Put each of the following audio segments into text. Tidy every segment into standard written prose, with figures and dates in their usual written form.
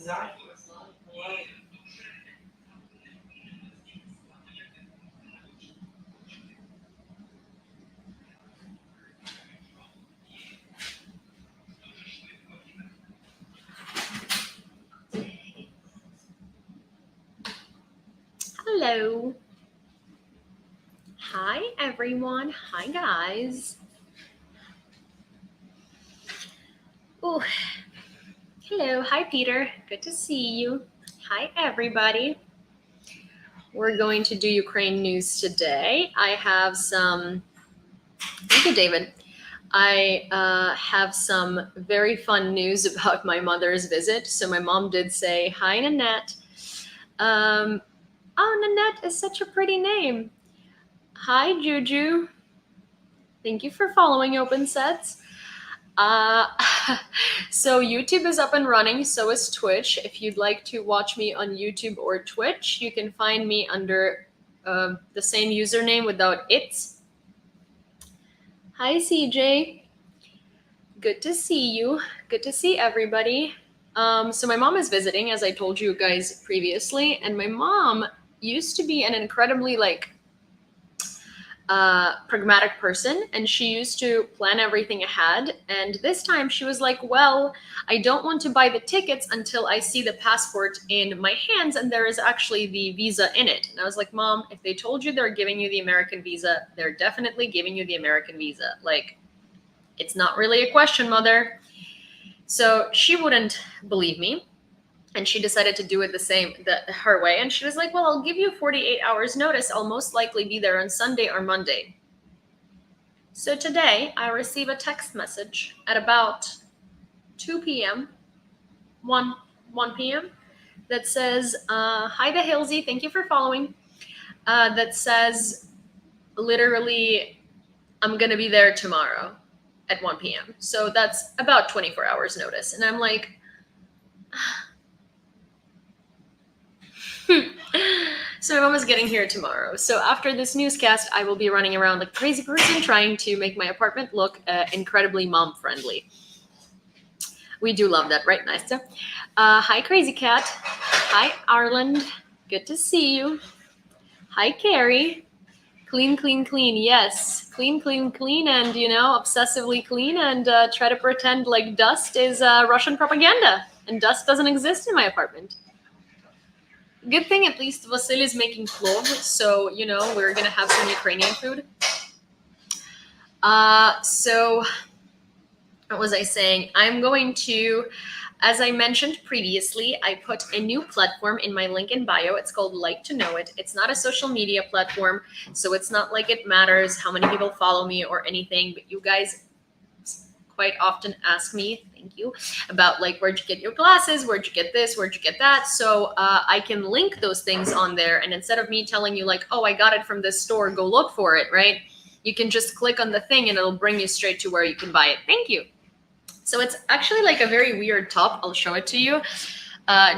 Hello. Hi, everyone. Hi, guys. Oh, hello. Hi, Peter. Good to see you. Hi, everybody. We're going to do Ukraine news today. I have some. Thank you, David. I have some very fun news about my mother's visit. So, my mom did say, "Hi, Nanette." Oh, Nanette is such a pretty name. Hi, Juju. Thank you for following Open Sets. Uh, so YouTube is up and running, so is Twitch. If you'd like to watch me on YouTube or Twitch, you can find me under the same username without it. Hi, CJ. Good to see you. Good to see everybody. So my mom is visiting, as I told you guys previously, and my mom used to be an incredibly pragmatic person, and she used to plan everything ahead. And this time she was like, well, I don't want to buy the tickets until I see the passport in my hands and there is actually the visa in it. And I was like, Mom, if they told you they're giving you the American visa, they're definitely giving you the American visa. Like, it's not really a question, Mother. So she wouldn't believe me. And she decided to do it her way. And she was like, well, I'll give you 48 hours notice. I'll most likely be there on Sunday or Monday. So today I receive a text message at about 2 p.m., 1 p.m. that says, hi, the Hillsy, thank you for following. That says, literally, I'm going to be there tomorrow at 1 p.m. So that's about 24 hours notice. And I'm like, so my mom is getting here tomorrow. So after this newscast, I will be running around like a crazy person trying to make my apartment look incredibly mom-friendly. We do love that, right, Nasta? Hi, Crazy Cat. Hi, Arland. Good to see you. Hi, Carrie. Clean, clean, clean. Yes, clean, clean, clean, and, obsessively clean, and try to pretend like dust is Russian propaganda, and dust doesn't exist in my apartment. Good thing at least Vasily is making plov, so, we're going to have some Ukrainian food. So what was I saying? I'm going to, as I mentioned previously, I put a new platform in my link in bio. It's called Like to Know It. It's not a social media platform, so it's not like it matters how many people follow me or anything, but you guys quite often ask me, thank you, about like, where'd you get your glasses? Where'd you get this? Where'd you get that? So I can link those things on there. And instead of me telling you like, oh, I got it from this store, go look for it, right? You can just click on the thing and it'll bring you straight to where you can buy it. Thank you. So it's actually like a very weird top. I'll show it to you.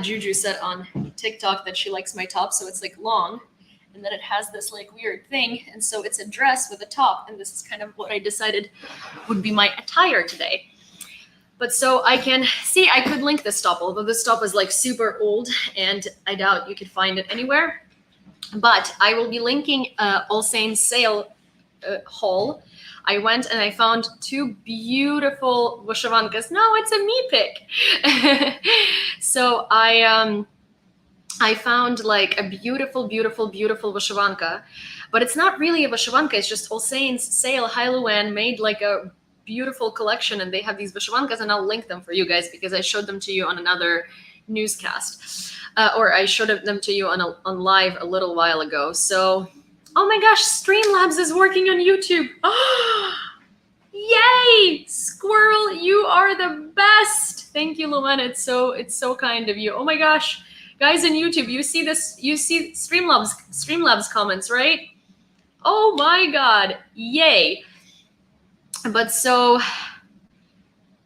Juju said on TikTok that she likes my top. So it's like long. And then it has this like weird thing. And so it's a dress with a top. And this is kind of what I decided would be my attire today. But so I can see, I could link this top, although this top is like super old and I doubt you could find it anywhere. But I will be linking All Saints sale haul. I went and I found two beautiful vyshyvankas. No, it's a me pick. So I found like a beautiful, beautiful, beautiful vyshyvanka, but it's not really a vyshyvanka. It's just All Saints sale Hailuan made like a beautiful collection, and they have these vyshyvankas, and I'll link them for you guys because I showed them to you on another newscast, or I showed them to you on live a little while ago. So, oh my gosh, Streamlabs is working on YouTube. Oh, yay! Squirrel, you are the best. Thank you, Lumen. It's so kind of you. Oh my gosh. Guys in YouTube, you see this? You see Streamlabs comments, right? Oh my God, yay! But so,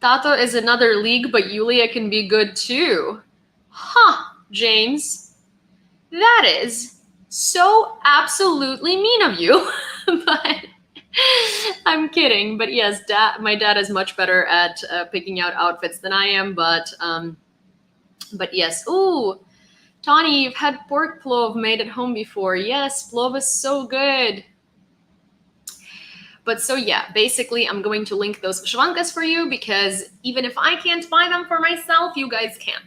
Tato is another league, but Yulia can be good too. Huh, James? That is so absolutely mean of you. But I'm kidding. But yes, my dad is much better at picking out outfits than I am, but But yes, ooh, Tawny, you've had pork plov made at home before. Yes, plov is so good. But so yeah, basically I'm going to link those vishvankas for you because even if I can't buy them for myself, you guys can.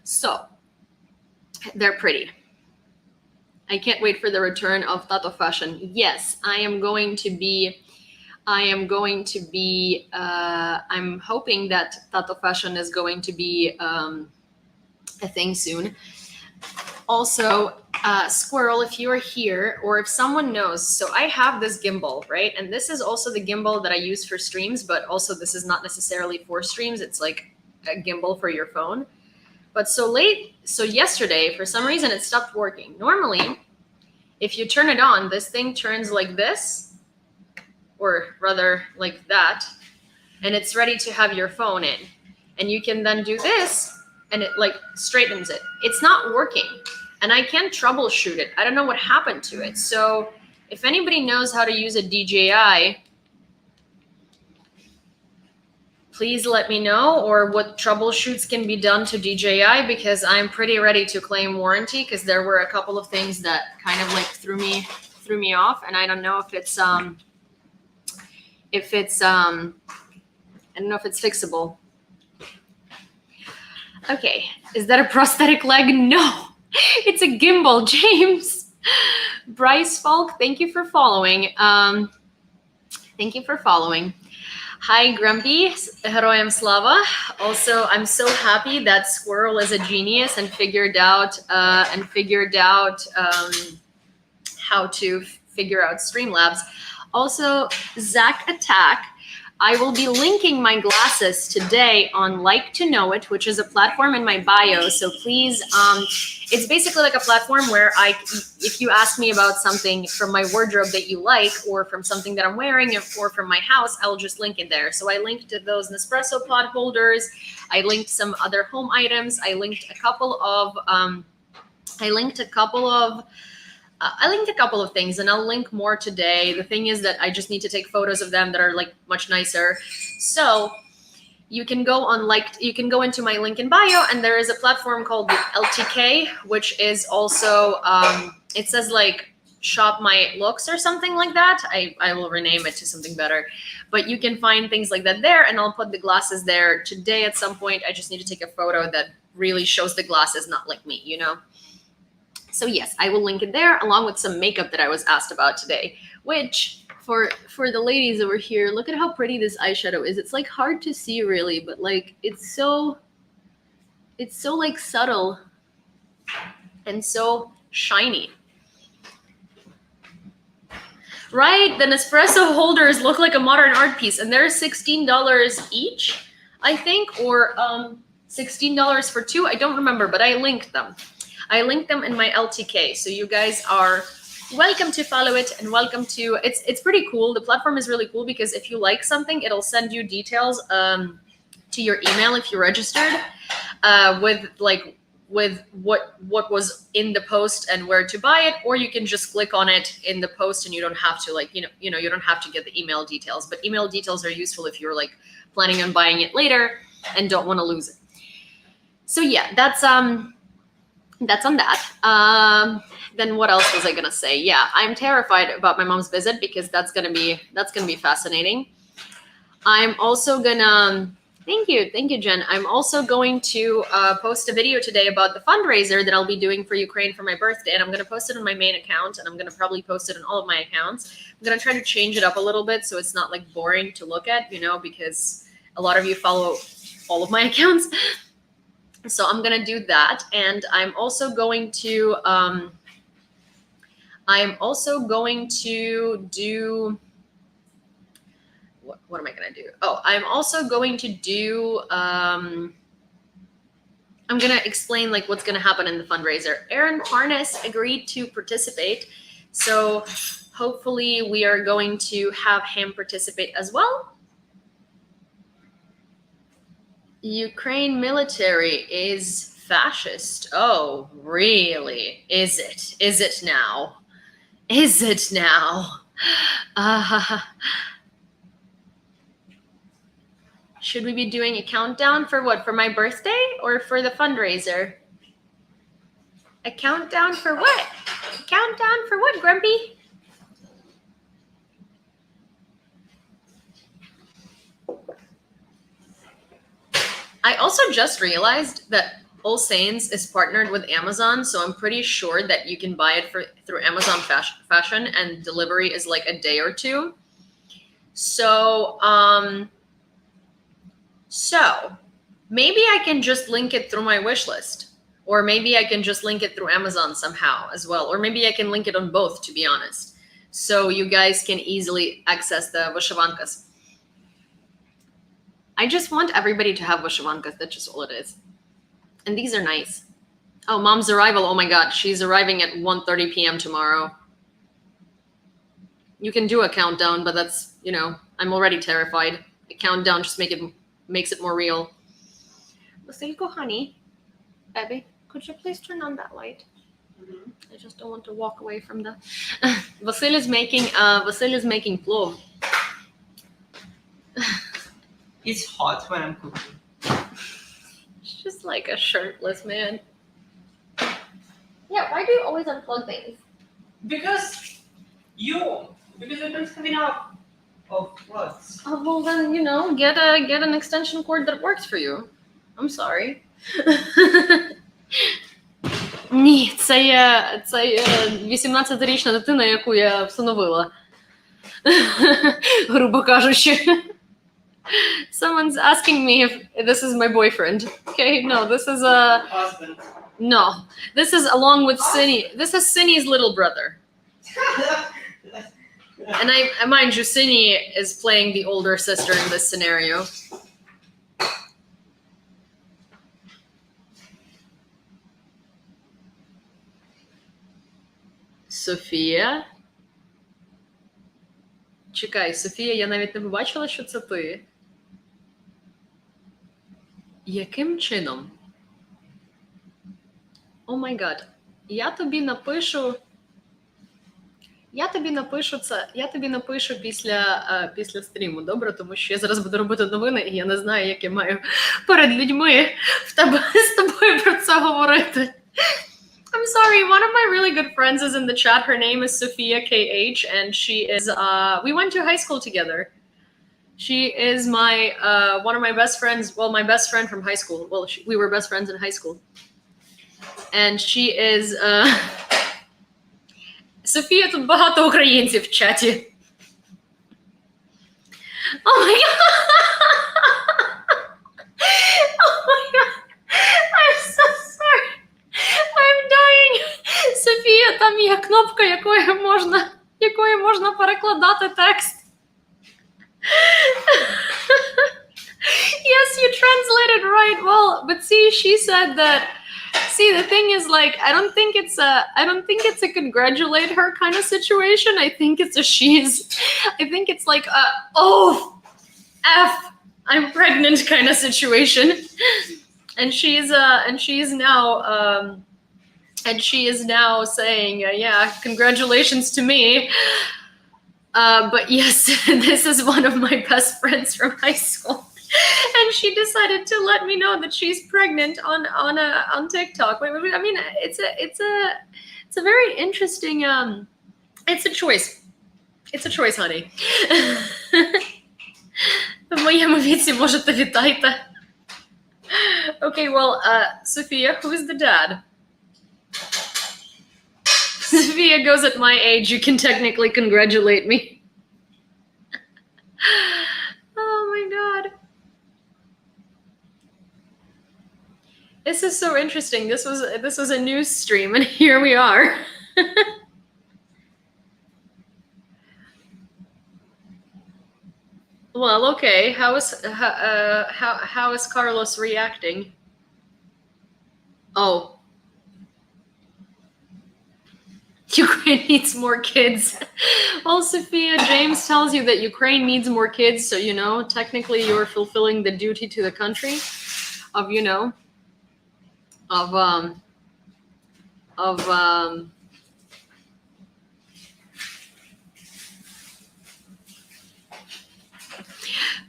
So they're pretty. I can't wait for the return of Tato fashion. Yes, I'm hoping that Tato fashion is going to be a thing soon. Also, Squirrel, if you are here or if someone knows, so I have this gimbal, right? And this is also the gimbal that I use for streams, but also this is not necessarily for streams. It's like a gimbal for your phone. But so yesterday, for some reason, it stopped working. Normally, if you turn it on, this thing turns like this, or rather like that, and it's ready to have your phone in. And you can then do this, and it like straightens it. It's not working, and I can't troubleshoot it. I don't know what happened to it. So if anybody knows how to use a DJI, please let me know, or what troubleshoots can be done to DJI, because I'm pretty ready to claim warranty, because there were a couple of things that kind of like threw me off, and I don't know if it's I don't know if it's fixable. Okay, is that a prosthetic leg? No, it's a gimbal, James. Bryce Falk, thank you for following. Thank you for following. Hi, Grumpy, Heroyam Slava. Also, I'm so happy that Squirrel is a genius and figured out how to figure out Streamlabs. Also, Zach Attack. I will be linking my glasses today on Like to Know It, which is a platform in my bio. So please, it's basically like a platform where if you ask me about something from my wardrobe that you like, or from something that I'm wearing, or from my house, I'll just link it there. So I linked to those Nespresso pot holders. I linked some other home items. I linked a couple of things, and I'll link more today. The thing is that I just need to take photos of them that are like much nicer. So you can go into my link in bio, and there is a platform called the LTK, which is also it says like shop my looks or something like that. I will rename it to something better, but you can find things like that there, and I'll put the glasses there today at some point. I just need to take a photo that really shows the glasses, not like me, you know. So yes, I will link it there, along with some makeup that I was asked about today, which for the ladies over here, look at how pretty this eyeshadow is. It's like hard to see really, but like it's so like subtle and so shiny. Right? The Nespresso holders look like a modern art piece, and they're $16 each, I think, or $16 for two. I don't remember, but I linked them. I linked them in my LTK, so you guys are welcome to follow it, and welcome to, it's pretty cool. The platform is really cool because if you like something, it'll send you details to your email if you registered with what was in the post and where to buy it, or you can just click on it in the post and you don't have to you don't have to get the email details. But email details are useful if you're like planning on buying it later and don't want to lose it. So yeah, that's on that. Then what else was I gonna say? Yeah, I'm terrified about my mom's visit because that's gonna be fascinating. I'm also gonna thank you, Jen. I'm also going to post a video today about the fundraiser that I'll be doing for Ukraine for my birthday, and I'm gonna post it on my main account, and I'm gonna probably post it on all of my accounts. I'm gonna try to change it up a little bit so it's not like boring to look at, because a lot of you follow all of my accounts. So I'm gonna do that, and I'm also going to do what am I gonna do? Oh, I'm also going to do I'm gonna explain like what's gonna happen in the fundraiser. Aaron Harness agreed to participate, so hopefully we are going to have him participate as well. Ukraine military is fascist. Oh, really? Is it? Is it now? Is it now? Should we be doing a countdown for what? For my birthday or for the fundraiser? A countdown for what? A countdown for what, Grumpy? I also just realized that All Saints is partnered with Amazon, so I'm pretty sure that you can buy it through Amazon Fashion, and delivery is like a day or two. So, maybe I can just link it through my wish list, or maybe I can just link it through Amazon somehow as well, or maybe I can link it on both, to be honest, so you guys can easily access the vyshivankas. I just want everybody to have vyshivankas. That's just all it is. And these are nice. Oh, mom's arrival. Oh my God. She's arriving at 1:30 p.m. tomorrow. You can do a countdown, but that's, I'm already terrified. A countdown just makes it more real. Vasilko, honey, baby, could you please turn on that light? Mm-hmm. I just don't want to walk away from the... Vasil is making plov. It's hot when I'm cooking. It's just like a shirtless man. Yeah, why do you always unplug things? Because you don't have enough of plugs. Oh, well then, get an extension cord that works for you. I'm sorry. Ні, це 18-річна дитина, яку я всиновила. Грубо кажучи. Someone's asking me if this is my boyfriend. Okay, no, this is Husband. No, this is along with Cindy. This is Cindy's little brother. And I mind you, Cindy is playing the older sister in this scenario. Софія? Чекай, Софія, я навіть не побачила, що це ти. Яким чином? О май гад. Я тобі напишу після стріму, добре? Тому що я зараз буду робити новини, і я не знаю, як я маю перед людьми з тобою про це говорити. I'm sorry, one of my really good friends is in the chat. Her name is Sophia KH, and she is, we went to high school together. She is one of my best friends, well, my best friend from high school. Well, we were best friends in high school. And she is, Софія, тут багато українців в чаті. Oh my God! Oh my God! I'm so sorry! I'm dying! Софія, там є кнопка, якою можна перекладати текст. Yes, you translated right. Well, but see, she said that. See, the thing is, like, I don't think it's a congratulate her kind of situation. I think it's like a oh, F, I'm pregnant kind of situation. And she is now saying, yeah, congratulations to me. But yes, this is one of my best friends from high school. And she decided to let me know that she's pregnant on TikTok. I mean, it's a very interesting. It's a choice. It's a choice, honey. В моєму віці можете вітайте. Okay, well, Sophia, who is the dad? Sophia goes at my age. You can technically congratulate me. Oh my God. This is so interesting. This was a news stream, and here we are. Well, okay. How is Carlos reacting? Oh, Ukraine needs more kids. Well, Sophia, James tells you that Ukraine needs more kids, so technically you're fulfilling the duty to the country of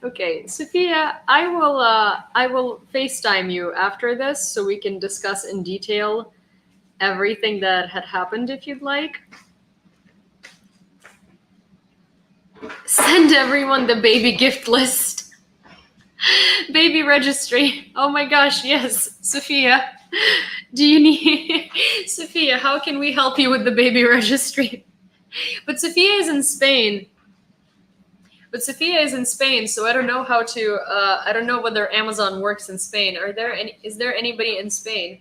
Okay, Sophia, I will FaceTime you after this so we can discuss in detail everything that had happened if you'd like. Send everyone the baby gift list. Baby registry. Oh my gosh, yes. Sophia, do you need Sophia, how can we help you with the baby registry? But Sophia is in Spain. So I don't know how to I don't know whether Amazon works in Spain. Is there anybody in Spain?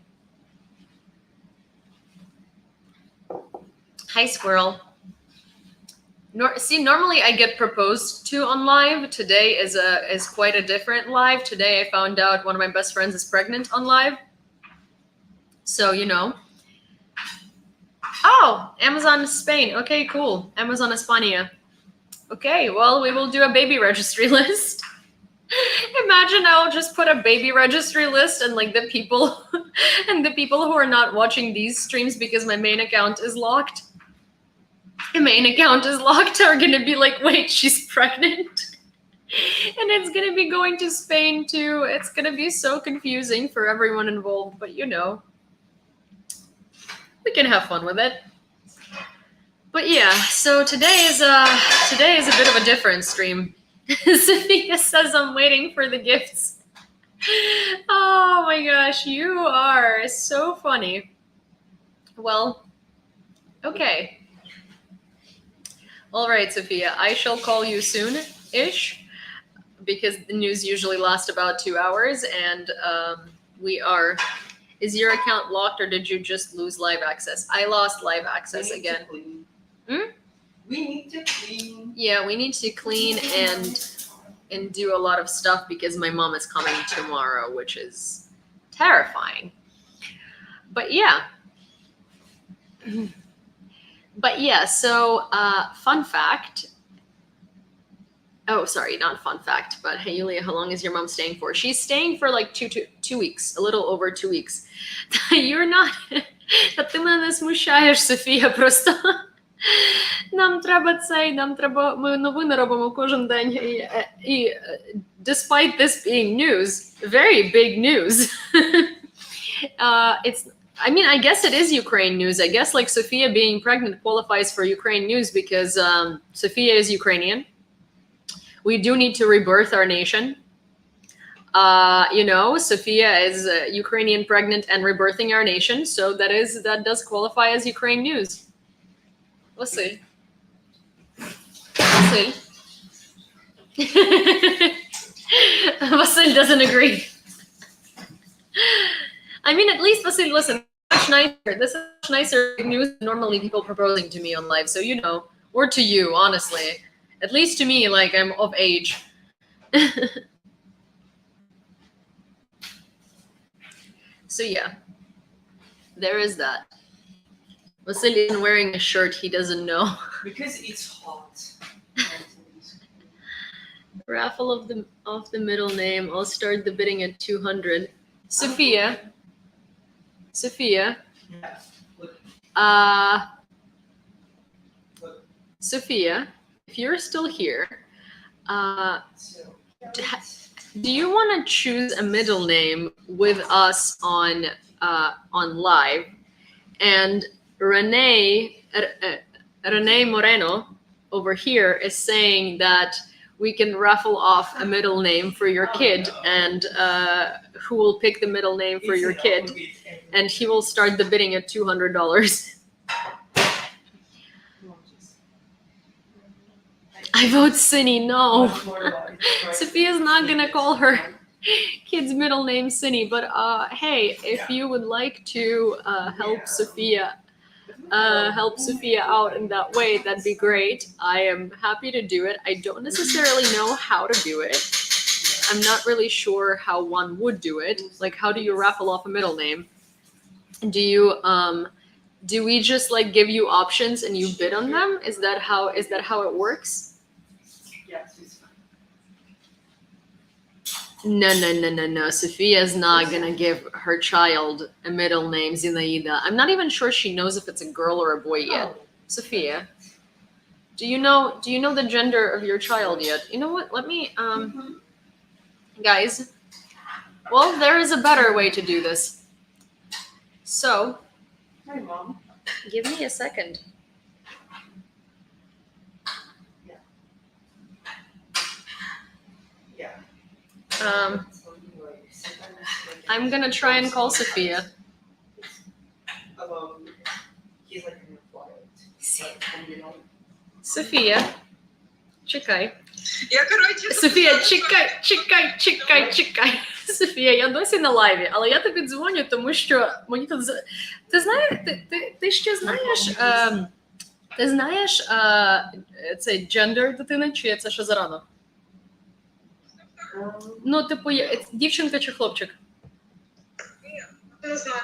Hi, squirrel. Normally I get proposed to on live. Today is quite a different live. Today I found out one of my best friends is pregnant on live. So, Oh, Amazon Spain. Okay, cool. Amazon España. Okay, well, we will do a baby registry list. Imagine I'll just put a baby registry list and like the people and the people who are not watching these streams because my main account is locked. The main account is locked are gonna be like, wait, she's pregnant. And it's gonna be going to Spain too. It's gonna be so confusing for everyone involved, but we can have fun with it. But yeah, so today is a bit of a different stream. Sophia says I'm waiting for the gifts. Oh my gosh, you are so funny. Well, okay. All right, Sophia, I shall call you soon-ish because the news usually lasts about 2 hours, and is your account locked or did you just lose live access? I lost live access again. We need to clean. Yeah, we need to clean and do a lot of stuff because my mom is coming tomorrow, which is terrifying. But yeah. So fun fact. Oh, sorry, not fun fact, but hey, Yulia, how long is your mom staying for? She's staying for like 2 weeks, a little over 2 weeks. You're not... Та ти мене смущаєш, Софія, просто... Нам треба, ми новини робимо кожен день, і despite this being news, very big news, I guess it is Ukraine news. I guess like Sophia being pregnant qualifies for Ukraine news because Sophia is Ukrainian. We do need to rebirth our nation. Sophia is Ukrainian pregnant and rebirthing our nation, so that does qualify as Ukraine news. Vasil. Vasil doesn't agree. I mean, at least Vasil, listen, much nicer. This is much nicer news than normally people proposing to me on live. So or to you, honestly. At least to me, like I'm of age. So yeah, there is that. Vasil isn't wearing a shirt he doesn't know. Because it's hot. Raffle of the middle name. I'll start the bidding at 200. Sophia. Yeah. Sophia, if you're still here, do you want to choose a middle name with us on live? And Renee Moreno over here is saying that we can raffle off a middle name for your kid, and who will pick the middle name for your kid, and he will start the bidding at $200. I vote Cinny. No, Sophia's not gonna call her kid's middle name Cinny. But hey, if you would like to help Sophia out in that way, that'd be great. I am happy to do it. I don't necessarily know how to do it. I'm not really sure how one would do it. Like, how do you raffle off a middle name? Do we just like give you options and you bid on them? Is that how it works? Yes, it's fine. No. Sophia's not gonna give her child a middle name Zinaida. I'm not even sure she knows if it's a girl or a boy yet. Oh. Sophia. Do you know the gender of your child yet? You know what? Let me guys. Well, there is a better way to do this. So, Hi, Mom. give me a second. Yeah. I'm gonna try and call Sophia. He's like in the quiet. Софія, чекай. Я, коротше, Софія, чекай. Софія, я досі на лайві, але я тобі дзвоню, тому що мені тут... Ти знаєш, ти ще знаєш... Ти знаєш цей джендер дитини, чи це ще зарано? Ну, типу, дівчинка чи хлопчик? не знаю.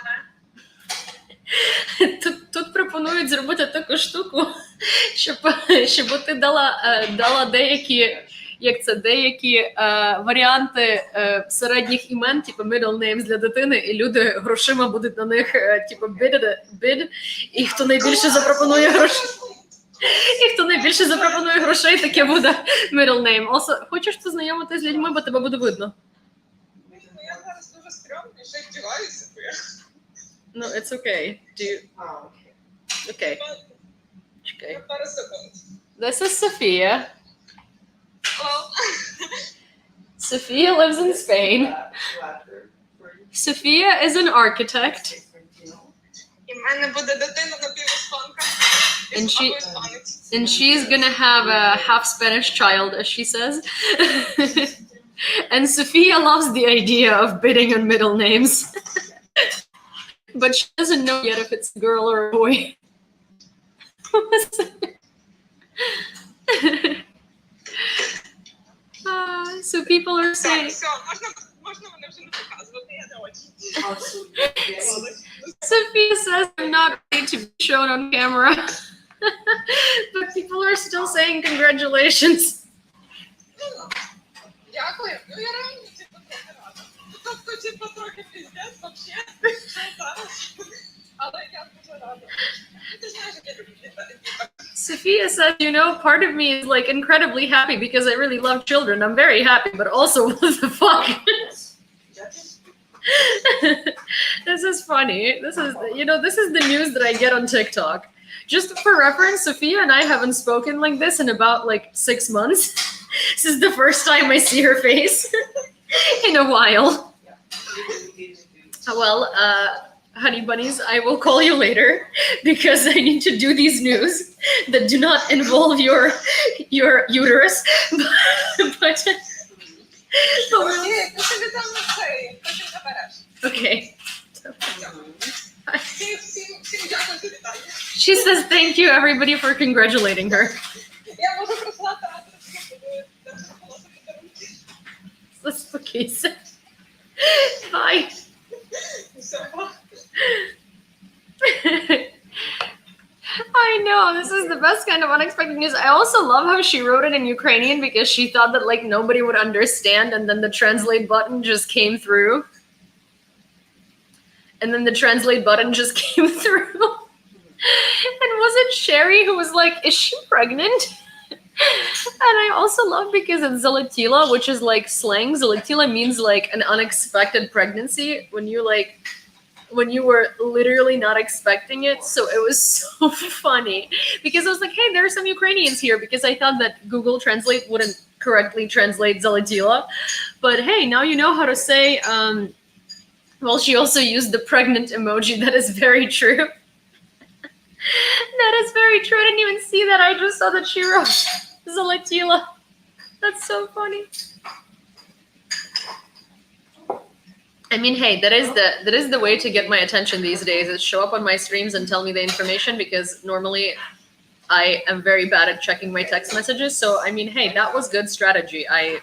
Тут пропонують зробити таку штуку, щоб ти дала деякі, деякі варіанти середніх імен, типу middle names для дитини, і люди грошима будуть на них, типу, bid, і хто найбільше запропонує грошей. І хто найбільше запропонує грошей, таке буде middle name. Also, хочеш познайомитися з людьми, бо тебе буде видно? Я зараз дуже стрьомний, ще й вдіваюся. No, it's okay. Okay. Чекай. Я пару секунд. This is Sophia. Well, Sophia lives in Spain. Sophia is an architect. і в мене буде дитина напівіспанка. And she's gonna have a half Spanish child, as she says. And Sophia loves the idea of bidding on middle names. But she doesn't know yet if it's a girl or a boy. So people are Так, saying, все, можна мене вже не показувати, я не очень. Sophia says I'm not ready to be shown on camera. But people are still saying congratulations. Дякую. Ну, я реально, трохи рада. Тобто, трохи піздець, вообще, що зараз. Але я дуже рада. Ти знаєш, як я люблю дітей. Sophia says, you know, part of me is like incredibly happy because I really love children. I'm very happy, but also what the fuck? This is funny. This is the news that I get on TikTok. Just for reference, Sophia and I haven't spoken like this in about like 6 months. This is the first time I see her face in a while. Well, honey bunnies, I will call you later because I need to do these news that do not involve your uterus. but Ти собі там на цей, потім набереш. okay. Всім дякую за вітання. She says thank you everybody for congratulating her. Я можу прислати адрес, That's the case. Bye. Все, па. I know, this is the best kind of unexpected news. I also love how she wrote it in Ukrainian because she thought that like nobody would understand, and then the translate button just came through. And then the translate button just came through. And was it Sherry who was like, is she pregnant? And I also love because it's Zalotila, which is like slang. Zalotila means like an unexpected pregnancy when you were literally not expecting it. So it was so funny because I was like, hey, there are some Ukrainians here, because I thought that Google Translate wouldn't correctly translate Zalotila. But hey, now you know how to say, well, she also used the pregnant emoji. That is very true. That is very true. I didn't even see that. I just saw that she wrote Zalotila. That's so funny. I mean, hey, that is the way to get my attention these days, is show up on my streams and tell me the information, because normally I am very bad at checking my text messages. So, I mean, hey, that was good strategy. I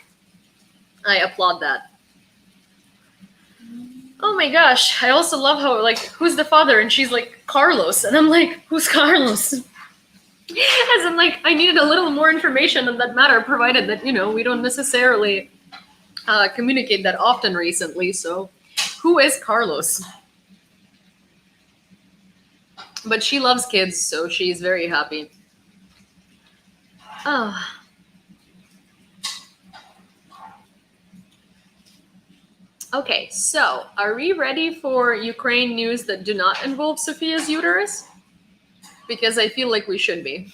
applaud that. Oh my gosh. I also love how, like, who's the father? And she's like, Carlos. And I'm like, who's Carlos? As in, like, I needed a little more information on that matter, provided that, you know, we don't necessarily communicate that often recently. So, who is Carlos? But she loves kids, so she's very happy. Oh. Okay, so are we ready for Ukraine news that do not involve Sophia's uterus? Because I feel like we should be.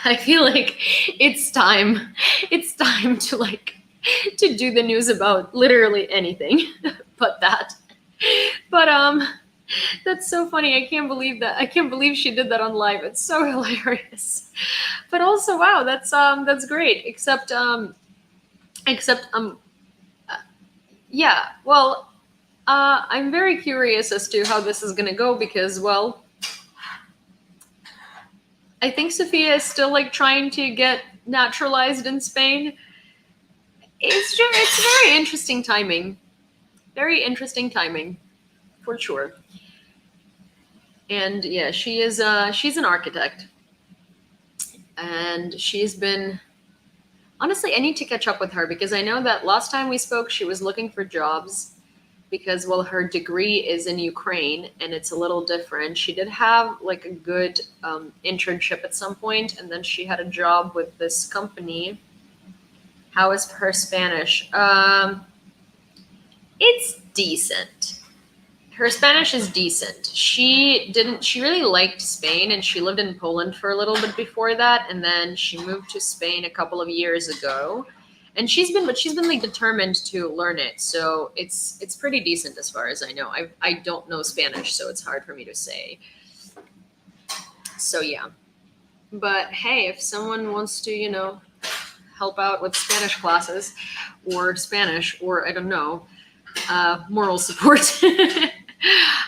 I feel like it's time. It's time to to do the news about literally anything but that. But that's so funny. I can't believe that. I can't believe she did that on live. It's so hilarious. But also, wow, that's great. Except yeah. Well, I'm very curious as to how this is gonna go because, well, I think Sophia is still like trying to get naturalized in Spain. It's very interesting timing. Very interesting timing, for sure. And yeah, she's an architect, and she's been honestly. I need to catch up with her because I know that last time we spoke, she was looking for jobs because, well, her degree is in Ukraine and it's a little different. She did have like a good internship at some point, and then she had a job with this company. How is her Spanish? It's decent. Her Spanish is decent. She really liked Spain, and she lived in Poland for a little bit before that, and then she moved to Spain a couple of years ago. And she's been like determined to learn it. So it's pretty decent as far as I know. I don't know Spanish, so it's hard for me to say. So yeah. But hey, if someone wants to, help out with Spanish classes or Spanish or I don't know, moral support,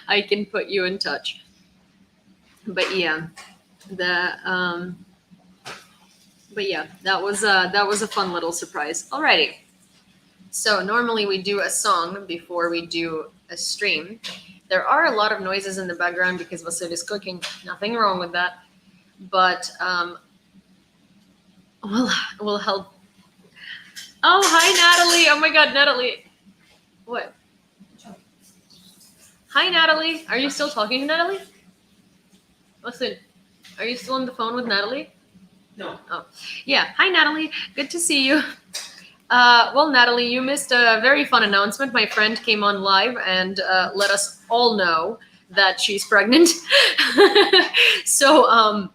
I can put you in touch. But yeah, the but yeah, that was a fun little surprise. Alrighty. So normally we do a song before we do a stream. There are a lot of noises in the background because Vasil is cooking. Nothing wrong with that. But we'll help. Oh, hi Natalie. Oh my god, Natalie. What? Hi Natalie. Are you still talking to Natalie? Listen, are you still on the phone with Natalie? No. Oh, yeah. Hi Natalie. Good to see you. Well, Natalie, you missed a very fun announcement. My friend came on live and let us all know that she's pregnant. So,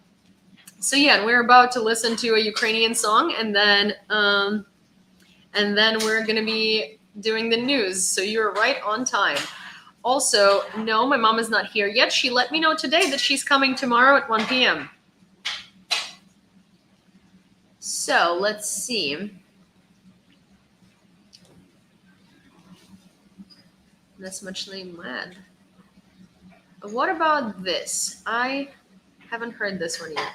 so yeah, and we're about to listen to a Ukrainian song, and then we're gonna be doing the news. So you're right on time. Also, no, my mom is not here yet. She let me know today that she's coming tomorrow at 1 p.m. So let's see. That's muchly mad. What about this? I haven't heard this one yet.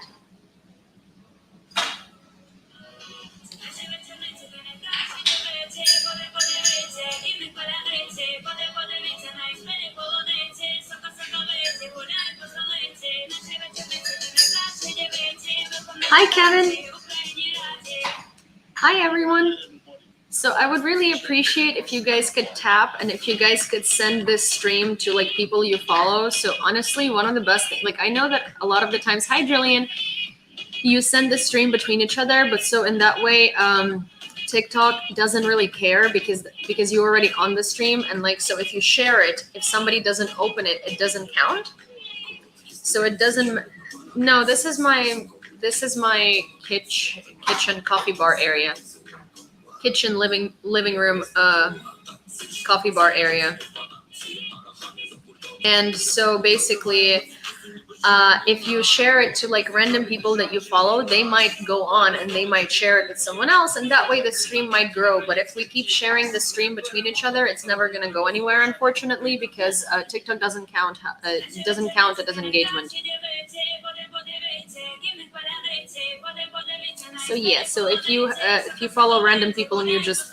Hi, Kevin. Hi, everyone. So I would really appreciate if you guys could tap and if you guys could send this stream to like people you follow. So honestly, one of the best things, like I know that a lot of the times, hi Jillian, you send the stream between each other, but so in that way, TikTok doesn't really care because you're already on the stream, and like so if you share it, if somebody doesn't open it, it doesn't count. So it doesn't. No, this is my kitchen coffee bar area. Kitchen living room coffee bar area. And so basically if you share it to like random people that you follow, they might go on and they might share it with someone else, and that way the stream might grow. But if we keep sharing the stream between each other, it's never going to go anywhere, unfortunately, because TikTok doesn't count it as engagement. So yeah, so if you follow random people and you just,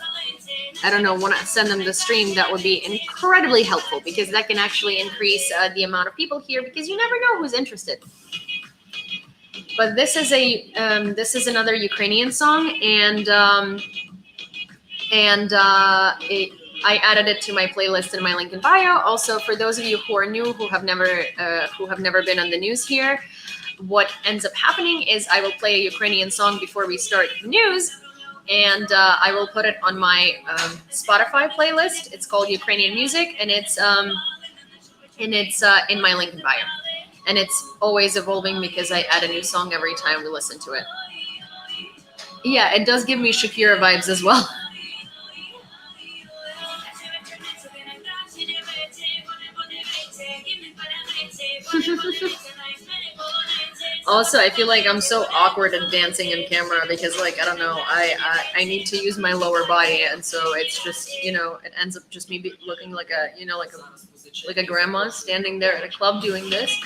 I don't know, want to send them the stream, that would be incredibly helpful because that can actually increase the amount of people here, because you never know who's interested. But this is another Ukrainian song, and I added it to my playlist in my link in bio. Also, for those of you who are new, who have never been on the news here, what ends up happening is I will play a Ukrainian song before we start the news, and I will put it on my Spotify playlist. It's called Ukrainian Music, and it's in my link in bio. And it's always evolving because I add a new song every time we listen to it. Yeah, it does give me Shakira vibes as well. Also, I feel like I'm so awkward at dancing in camera because, like, I don't know, I need to use my lower body, and so it's just, you know, it ends up just me looking like a, you know, like a grandma standing there at a club doing this.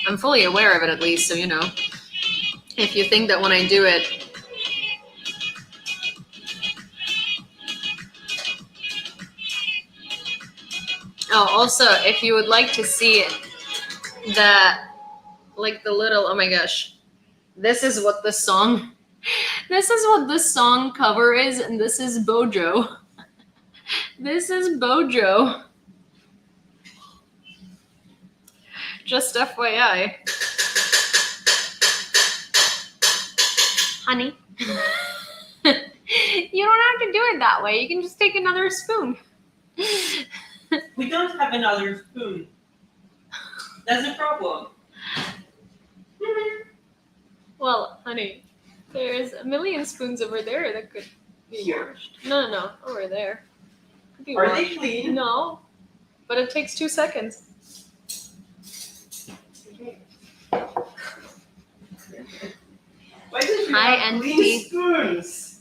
I'm fully aware of it, at least, so, you know, if you think that when I do it, oh, also, if you would like to see that, like the little, oh my gosh, this is what the song cover is, and this is Bojo. This is Bojo. Just FYI. Honey. You don't have to do it that way. You can just take another spoon. We don't have another spoon. That's a problem. Well, honey, there's a million spoons over there that could be Here. washed. No, over there. Could be Are washed. they clean? No, but it takes 2 seconds. Why did you Hi, have Auntie. clean spoons?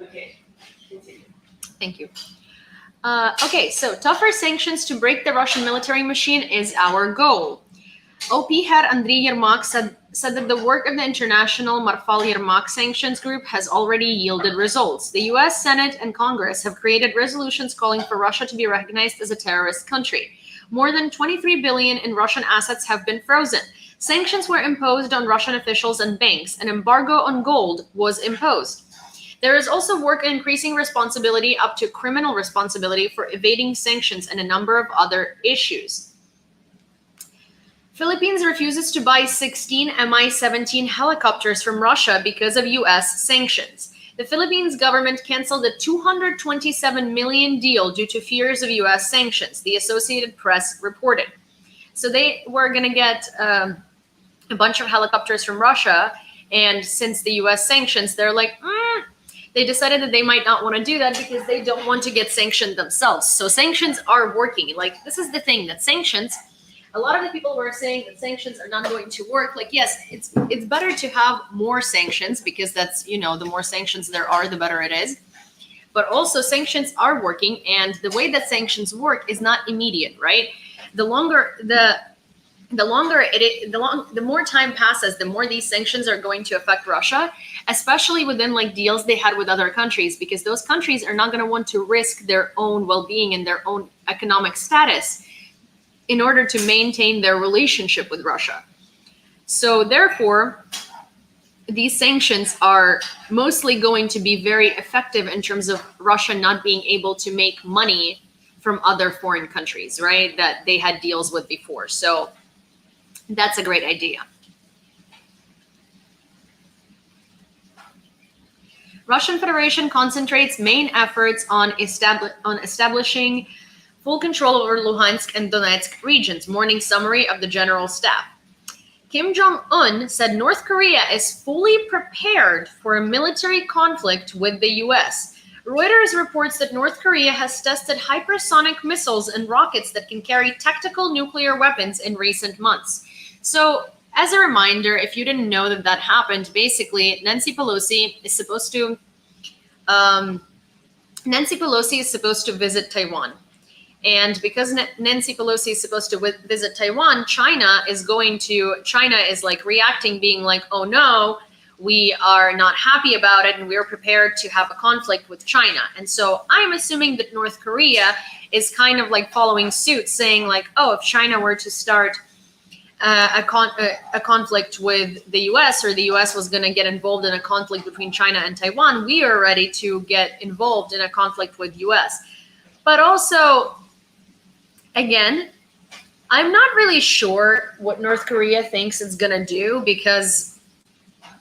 Okay, continue. Thank you. Okay, so tougher sanctions to break the Russian military machine is our goal. OP head Andriy Yermak said that the work of the International Marfal Yermak Sanctions Group has already yielded results. The US Senate and Congress have created resolutions calling for Russia to be recognized as a terrorist country. More than 23 billion in Russian assets have been frozen. Sanctions were imposed on Russian officials and banks. An embargo on gold was imposed. There is also work in increasing responsibility up to criminal responsibility for evading sanctions and a number of other issues. Philippines refuses to buy 16 Mi-17 helicopters from Russia because of US sanctions. The Philippines government canceled a $227 million deal due to fears of US sanctions, the Associated Press reported. So they were going to get a bunch of helicopters from Russia, and since the US sanctions, they're like, they decided that they might not want to do that because they don't want to get sanctioned themselves. So sanctions are working. Like, this is the thing, that sanctions, a lot of the people were saying that sanctions are not going to work. Like, yes, it's better to have more sanctions because that's, you know, the more sanctions there are, the better it is. But also sanctions are working, and the way that sanctions work is not immediate, right? The more time passes, the more these sanctions are going to affect Russia, especially within like deals they had with other countries, because those countries are not going to want to risk their own well-being and their own economic status in order to maintain their relationship with Russia. So therefore, these sanctions are mostly going to be very effective in terms of Russia not being able to make money from other foreign countries, right, that they had deals with before. So that's a great idea. Russian Federation concentrates main efforts on establishing full control over Luhansk and Donetsk regions. Morning summary of the General Staff. Kim Jong-un said North Korea is fully prepared for a military conflict with the US. Reuters reports that North Korea has tested hypersonic missiles and rockets that can carry tactical nuclear weapons in recent months. So, as a reminder, if you didn't know that happened, basically Nancy Pelosi is supposed to visit Taiwan. And because Nancy Pelosi is supposed to visit Taiwan, China is like reacting, being like, oh no, we are not happy about it and we're prepared to have a conflict with China. And so I'm assuming that North Korea is kind of like following suit, saying like, oh, if China were to start a conflict with the US, or the US was going to get involved in a conflict between China and Taiwan, we are ready to get involved in a conflict with US. But also, Again, I'm not really sure what North Korea thinks it's gonna do because,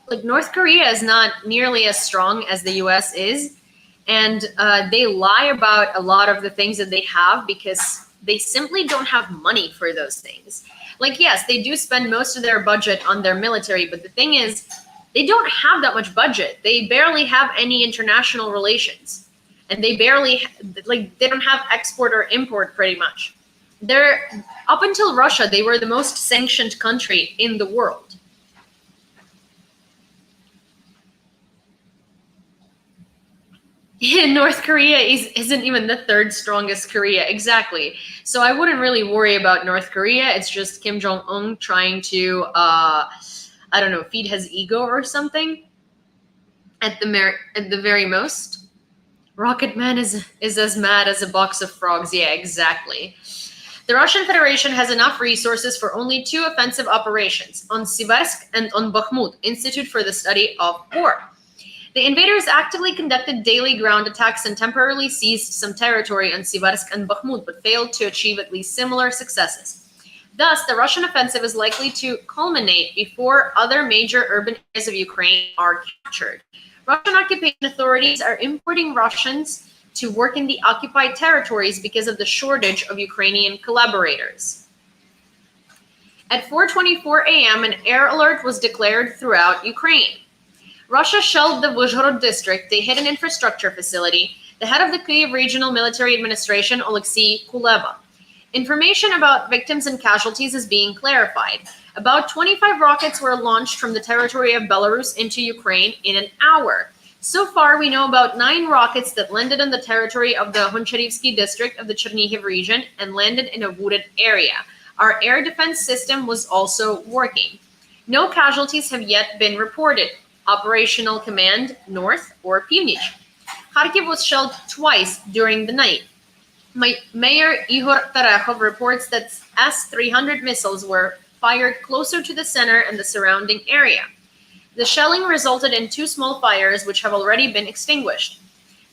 like, North Korea is not nearly as strong as the U.S. is, and they lie about a lot of the things that they have because they simply don't have money for those things. Like, yes, they do spend most of their budget on their military, but the thing is, they don't have that much budget. They barely have any international relations, and they barely like they don't have export or import pretty much. They're up until Russia, they were the most sanctioned country in the world. North Korea isn't even the third strongest Korea, exactly. So I wouldn't really worry about North Korea. It's just Kim Jong Un trying to, I don't know, feed his ego or something. At the very most, Rocket Man is as mad as a box of frogs. Yeah, exactly. The Russian Federation has enough resources for only 2 offensive operations, on Siversk and on Bakhmut, Institute for the Study of War. The invaders actively conducted daily ground attacks and temporarily seized some territory on Siversk and Bakhmut, but failed to achieve at least similar successes. Thus, the Russian offensive is likely to culminate before other major urban areas of Ukraine are captured. Russian occupation authorities are importing Russians to work in the occupied territories because of the shortage of Ukrainian collaborators. At 4:24 a.m., an air alert was declared throughout Ukraine. Russia shelled the Vyzhhorod district. They hit an infrastructure facility. The head of the Kyiv Regional Military Administration, Oleksiy Kuleba. Information about victims and casualties is being clarified. About 25 rockets were launched from the territory of Belarus into Ukraine in an hour. So far, we know about 9 rockets that landed on the territory of the Honcharivsky district of the Chernihiv region and landed in a wooded area. Our air defense system was also working. No casualties have yet been reported. Operational Command North or Pivnich. Kharkiv was shelled twice during the night. Mayor Ihor Terechov reports that S-300 missiles were fired closer to the center and the surrounding area. The shelling resulted in 2 small fires which have already been extinguished.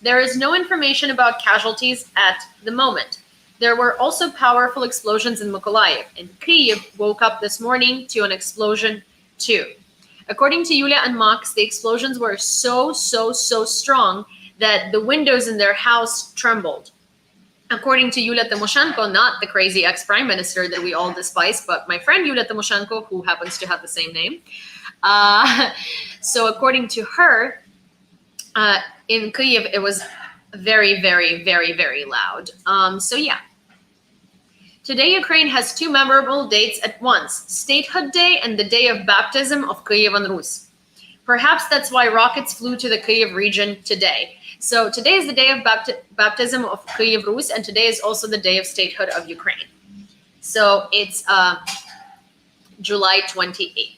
There is no information about casualties at the moment. There were also powerful explosions in Mykolaiv, and Kyiv woke up this morning to an explosion too. According to Yulia and Max, the explosions were so strong that the windows in their house trembled. According to Yulia Tymoshenko, not the crazy ex-prime minister that we all despise, but my friend Yulia Tymoshenko, who happens to have the same name. So according to her, in Kyiv, it was very loud. So yeah. Today, Ukraine has 2 memorable dates at once, Statehood Day and the day of baptism of Kyivan Rus. Perhaps that's why rockets flew to the Kyiv region today. So today is the day of baptism of Kyiv Rus, and today is also the day of statehood of Ukraine. So it's July 28th.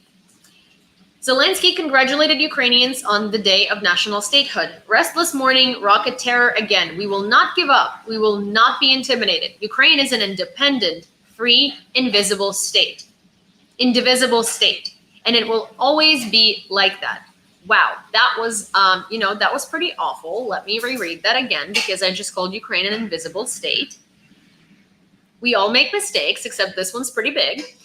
Zelensky congratulated Ukrainians on the day of national statehood. Restless morning, rocket terror again. We will not give up. We will not be intimidated. Ukraine is an independent, free, indivisible state. Indivisible state. And it will always be like that. Wow, that was, that was pretty awful. Let me reread that again because I just called Ukraine an invisible state. We all make mistakes, except this one's pretty big.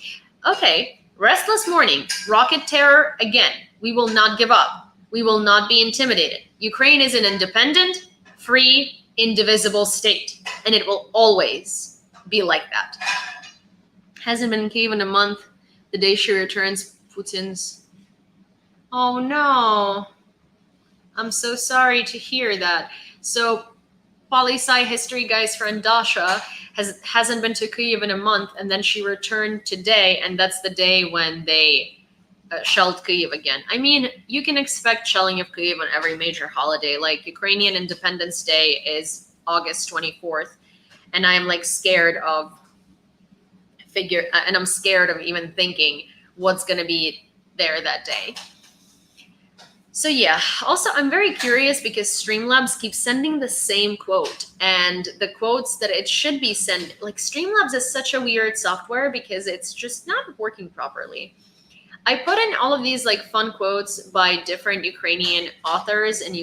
Okay. Restless morning, rocket terror again. We will not give up. We will not be intimidated. Ukraine is an independent, free, indivisible state, and it will always be like that. Hasn't been in Kyiv in a month. The day she returns, Putin's. Oh no. I'm so sorry to hear that. So, poli-sci history guy's friend Dasha hasn't been to Kyiv in a month, and then she returned today, and that's the day when they shelled Kyiv again. I mean, you can expect shelling of Kyiv on every major holiday. Like Ukrainian Independence Day is August 24th, and I am like scared of I'm scared of even thinking what's going to be there that day. So yeah, also I'm very curious because Streamlabs keeps sending the same quote, and the quotes that it should be sent, like Streamlabs is such a weird software because it's just not working properly. I put in all of these like fun quotes by different Ukrainian authors and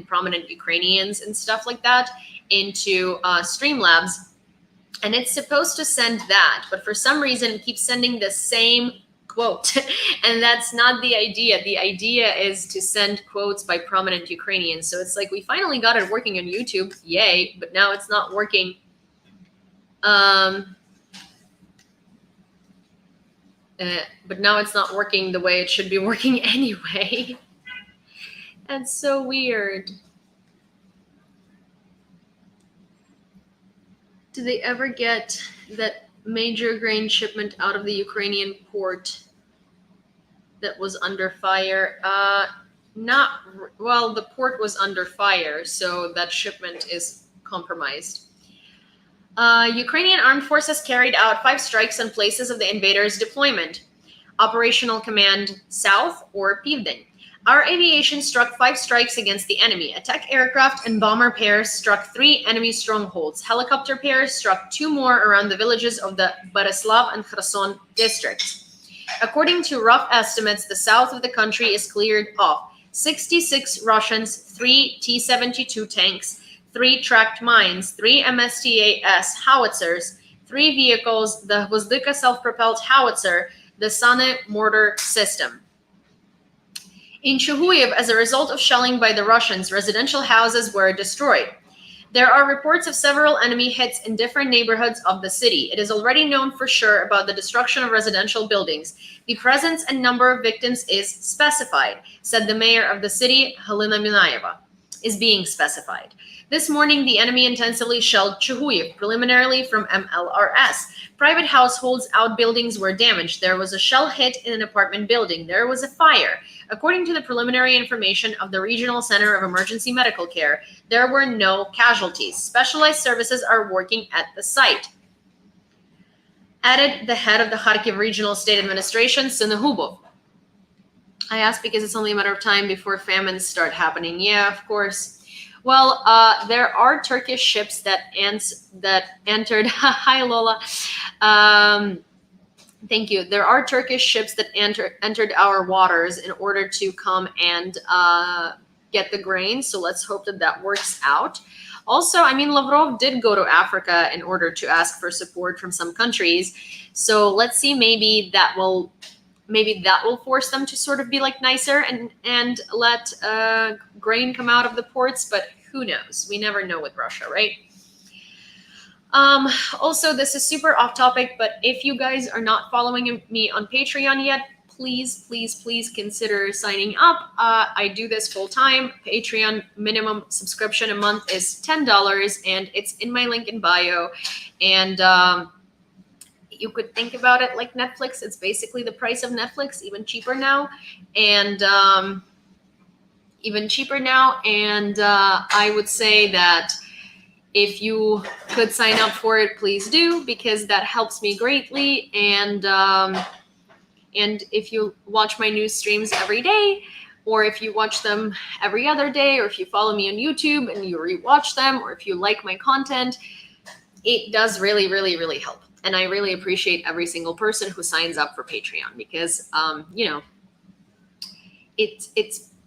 prominent Ukrainians and stuff like that into Streamlabs, And it's supposed to send that, but for some reason it keeps sending the same quote. And that's not the idea. The idea is to send quotes by prominent Ukrainians. So it's like we finally got it working on YouTube, yay, but now it's not working. But now it's not working the way it should be working anyway. That's so weird. Did they ever get that major grain shipment out of the Ukrainian port that was under fire? Well, the port was under fire, so that shipment is compromised. Ukrainian armed forces carried out 5 strikes on places of the invaders' deployment. Operational Command South or Pivden. Our aviation struck 5 strikes against the enemy. Attack aircraft and bomber pairs struck 3 enemy strongholds. Helicopter pairs struck 2 more around the villages of the Berislav and Kherson districts. According to rough estimates, the south of the country is cleared of 66 Russians, 3 T-72 tanks, 3 tracked mines, 3 MSTAS howitzers, 3 vehicles, the Hvozdika self-propelled howitzer, the Sane mortar system. In Chuhuyev, as a result of shelling by the Russians, residential houses were destroyed. There are reports of several enemy hits in different neighborhoods of the city. It is already known for sure about the destruction of residential buildings. The presence and number of victims is specified, said the mayor of the city, Halina Minayeva, is being specified. This morning, the enemy intensively shelled Chuhuyev, preliminarily from MLRS. Private households' outbuildings were damaged. There was a shell hit in an apartment building. There was a fire. According to the preliminary information of the Regional Center of Emergency Medical Care, there were no casualties. Specialized services are working at the site. Added the head of the Kharkiv Regional State Administration, Sinahubov. I asked because it's only a matter of time before famines start happening. Yeah, of course. Well, there are Turkish ships that entered. Hi, Lola. Thank you. There are Turkish ships that entered our waters in order to come and get the grain. So let's hope that that works out. Also, I mean, Lavrov did go to Africa in order to ask for support from some countries. So let's see, maybe that will force them to sort of be like nicer and let grain come out of the ports. But who knows? We never know with Russia, right? Also, this is super off topic, but if you guys are not following me on Patreon yet, please, please, please consider signing up. I do this full time. Patreon minimum subscription a month is $10, and it's in my link in bio. And you could think about it like Netflix. It's basically the price of Netflix, even cheaper now. And I would say that if you could sign up for it, please do, because that helps me greatly. And if you watch my news streams every day, or if you watch them every other day, or if you follow me on YouTube and you rewatch them, or if you like my content, it does really, really, really help. And I really appreciate every single person who signs up for Patreon, because,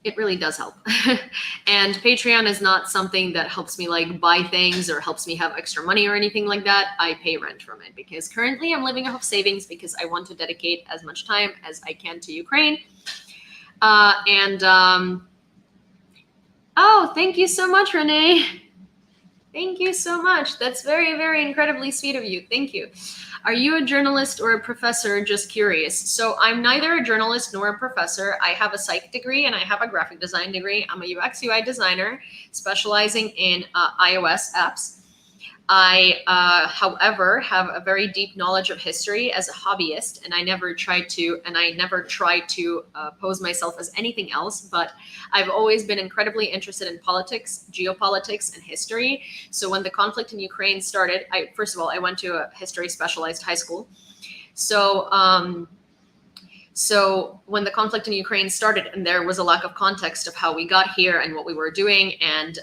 it really does help. And Patreon is not something that helps me like buy things or helps me have extra money or anything like that. I pay rent from it because currently I'm living off savings because I want to dedicate as much time as I can to Ukraine. Oh, thank you so much, Renee. Thank you so much. That's very, very incredibly sweet of you. Thank you. Are you a journalist or a professor? Just curious. So I'm neither a journalist nor a professor. I have a psych degree and I have a graphic design degree. I'm a UX UI designer specializing in iOS apps. I, however, have a very deep knowledge of history as a hobbyist, and I never tried to pose myself as anything else, but I've always been incredibly interested in politics, geopolitics, and history. So when the conflict in Ukraine started, first of all, I went to a history specialized high school. So when the conflict in Ukraine started and there was a lack of context of how we got here and what we were doing and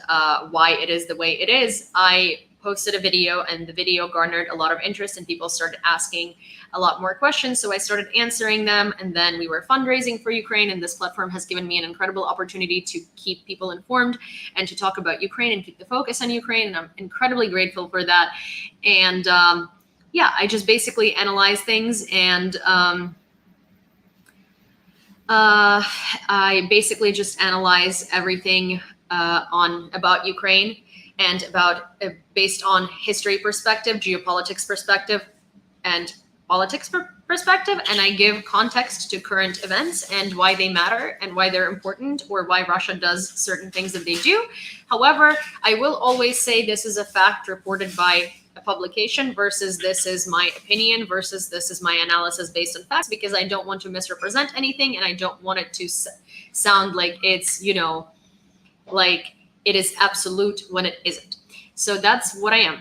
why it is the way it is, I posted a video, and the video garnered a lot of interest and people started asking a lot more questions. So I started answering them, and then we were fundraising for Ukraine, and this platform has given me an incredible opportunity to keep people informed and to talk about Ukraine and keep the focus on Ukraine, and I'm incredibly grateful for that. And yeah, I just basically analyze things, and I basically just analyze everything about Ukraine and about based on history perspective, geopolitics perspective, and politics perspective, and I give context to current events and why they matter and why they're important, or why Russia does certain things that they do. However, I will always say this is a fact reported by a publication versus this is my opinion versus this is my analysis based on facts, because I don't want to misrepresent anything, and I don't want it to sound like it's, like it is absolute when it isn't. So that's what I am.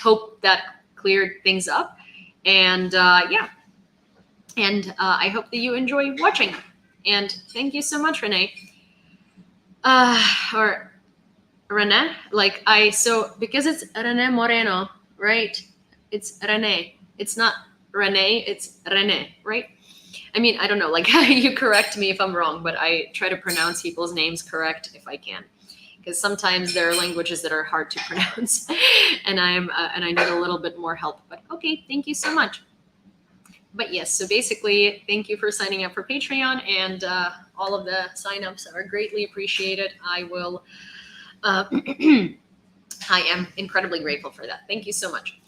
Hope that cleared things up. And yeah, and I hope that you enjoy watching. And thank you so much, Renee. Or Renee, because it's Renee Moreno, right? It's Renee. It's not Renee, it's Renee, right? I mean, I don't know, like you correct me if I'm wrong, but I try to pronounce people's names correct if I can, because sometimes there are languages that are hard to pronounce, and I need a little bit more help. But okay, thank you so much. But yes, so basically, thank you for signing up for Patreon, and all of the signups are greatly appreciated. I will. I am incredibly grateful for that. Thank you so much.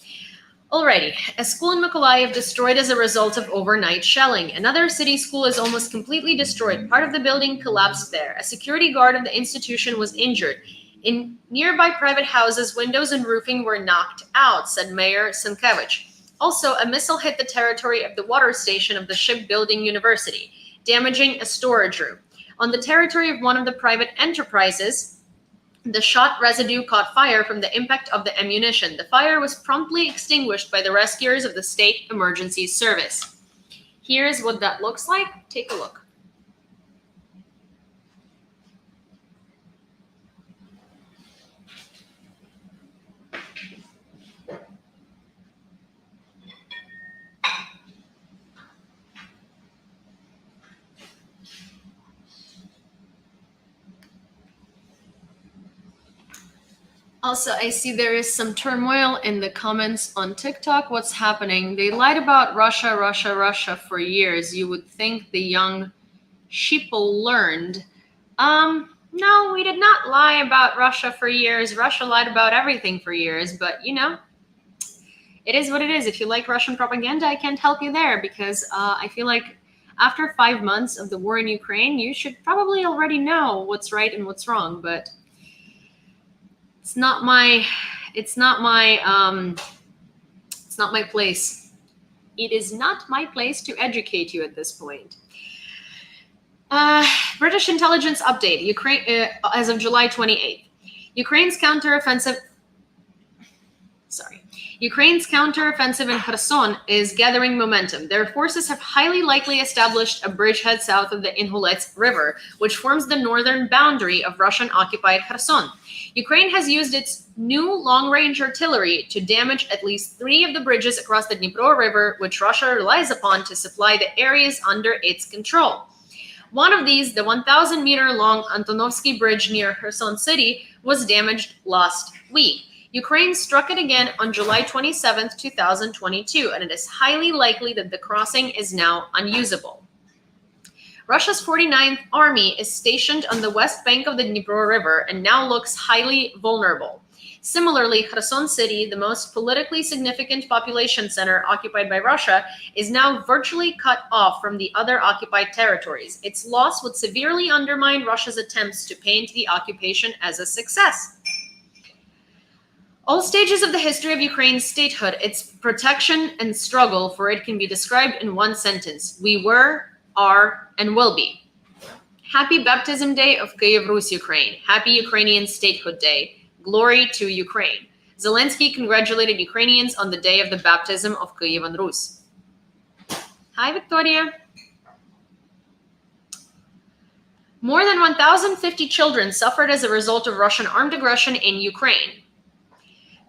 Alrighty, a school in Mykolaiv destroyed as a result of overnight shelling. Another city school is almost completely destroyed. Part of the building collapsed there. A security guard of the institution was injured. In nearby private houses, windows and roofing were knocked out, said Mayor Sienkiewicz. Also, a missile hit the territory of the water station of the shipbuilding university, damaging a storage room. On the territory of one of the private enterprises, the shot residue caught fire from the impact of the ammunition. The fire was promptly extinguished by the rescuers of the State Emergency Service. Here's what that looks like. Take a look. Also, I see there is some turmoil in the comments on TikTok. What's happening? They lied about Russia for years. You would think the young sheeple learned. No, we did not lie about Russia for years. Russia lied about everything for years, but it is what it is. If you like Russian propaganda, I can't help you there, because I feel like after 5 months of the war in Ukraine, you should probably already know what's right and what's wrong, but it's not my place. It is not my place to educate you at this point. British intelligence update. Ukraine, as of July 28th. Ukraine's counteroffensive in Kherson is gathering momentum. Their forces have highly likely established a bridgehead south of the Inhulets River, which forms the northern boundary of Russian-occupied Kherson. Ukraine has used its new long-range artillery to damage at least 3 of the bridges across the Dnipro River, which Russia relies upon to supply the areas under its control. One of these, the 1,000-meter-long Antonovsky Bridge near Kherson City, was damaged last week. Ukraine struck it again on July 27, 2022, and it is highly likely that the crossing is now unusable. Russia's 49th Army is stationed on the west bank of the Dnipro River and now looks highly vulnerable. Similarly, Kherson City, the most politically significant population center occupied by Russia, is now virtually cut off from the other occupied territories. Its loss would severely undermine Russia's attempts to paint the occupation as a success. All stages of the history of Ukraine's statehood, its protection and struggle for it can be described in one sentence. We were, are, and will be. Happy Baptism Day of Kyiv Rus, Ukraine. Happy Ukrainian Statehood Day. Glory to Ukraine. Zelensky congratulated Ukrainians on the day of the baptism of Kyiv and Rus. Hi, Victoria. More than 1,050 children suffered as a result of Russian armed aggression in Ukraine.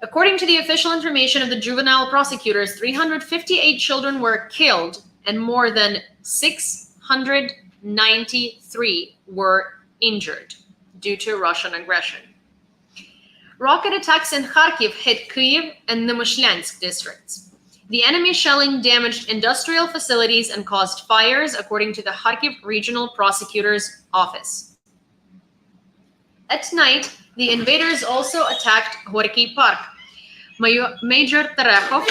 According to the official information of the juvenile prosecutors, 358 children were killed and more than 693 were injured due to Russian aggression. Rocket attacks in Kharkiv hit Kyiv and the Nemyshlyansk districts. The enemy shelling damaged industrial facilities and caused fires, according to the Kharkiv Regional Prosecutor's Office. At night, the invaders also attacked Gorky Park. Major Terehov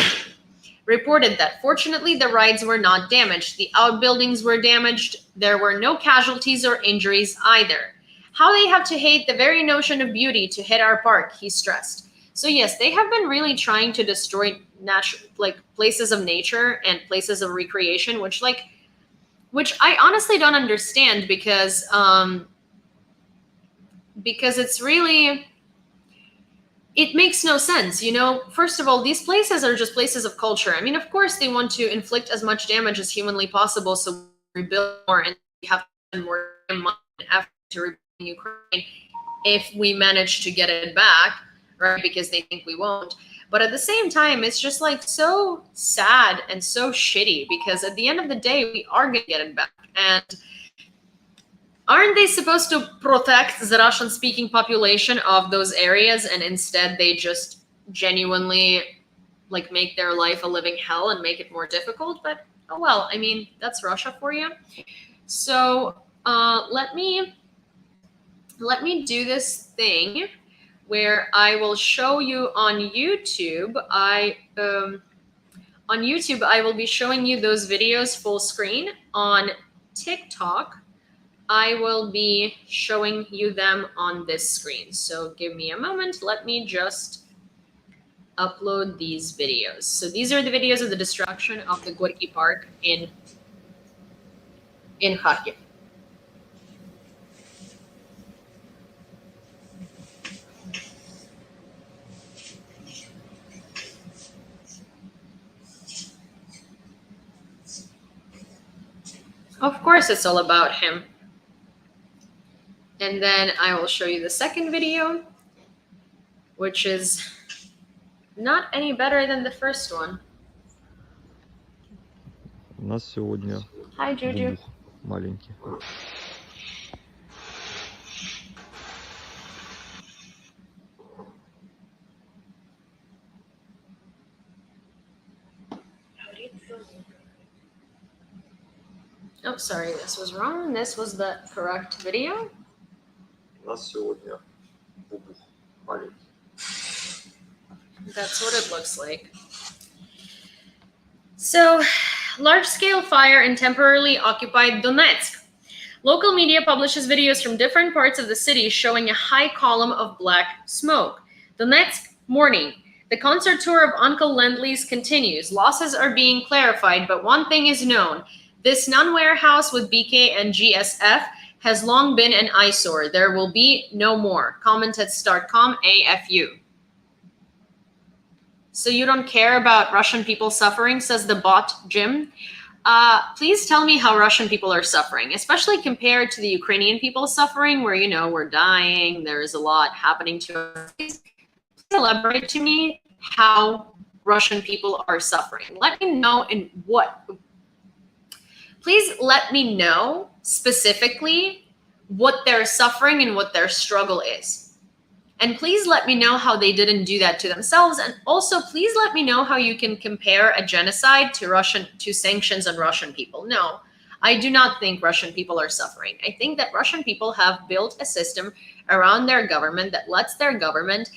reported that fortunately the rides were not damaged. The outbuildings were damaged. There were no casualties or injuries either. How they have to hate the very notion of beauty to hit our park, he stressed. So yes, they have been really trying to destroy places of nature and places of recreation, which I honestly don't understand because it's really, it makes no sense. First of all, these places are just places of culture. I mean, of course, they want to inflict as much damage as humanly possible so we rebuild more and we have to spend more money and effort to rebuild Ukraine if we manage to get it back, right? Because they think we won't. But at the same time, it's just so sad and so shitty because at the end of the day, we are going to get it back. And aren't they supposed to protect the Russian-speaking population of those areas, and instead they just genuinely make their life a living hell and make it more difficult? But oh well, I mean, that's Russia for you. So let me do this thing where I will show you on YouTube. On YouTube, I will be showing you those videos full screen. On TikTok, I will be showing you them on this screen. So give me a moment. Let me just upload these videos. So these are the videos of the destruction of the Gorky Park in Kharkiv. Of course, it's all about him. And then I will show you the second video, which is not any better than the first one. У нас сегодня Hi, Juju. бубух маленький. Oh, sorry, this was wrong. This was the correct video. У нас сегодня бубух маленький. That's what it looks like. So, large-scale fire in temporarily occupied Donetsk. Local media publishes videos from different parts of the city showing a high column of black smoke. Donetsk, morning. The concert tour of Uncle Lend-Lease continues. Losses are being clarified, but one thing is known. This non-warehouse with BK and GSF has long been an eyesore. There will be no more. Commented Startcom AFU. So you don't care about Russian people suffering, says the bot Jim. Please tell me how Russian people are suffering, especially compared to the Ukrainian people suffering, where, we're dying, there's a lot happening to us. Please elaborate to me how Russian people are suffering. Let me know please let me know specifically what they're suffering and what their struggle is. And please let me know how they didn't do that to themselves. And also, please let me know how you can compare a genocide to sanctions on Russian people. No, I do not think Russian people are suffering. I think that Russian people have built a system around their government that lets their government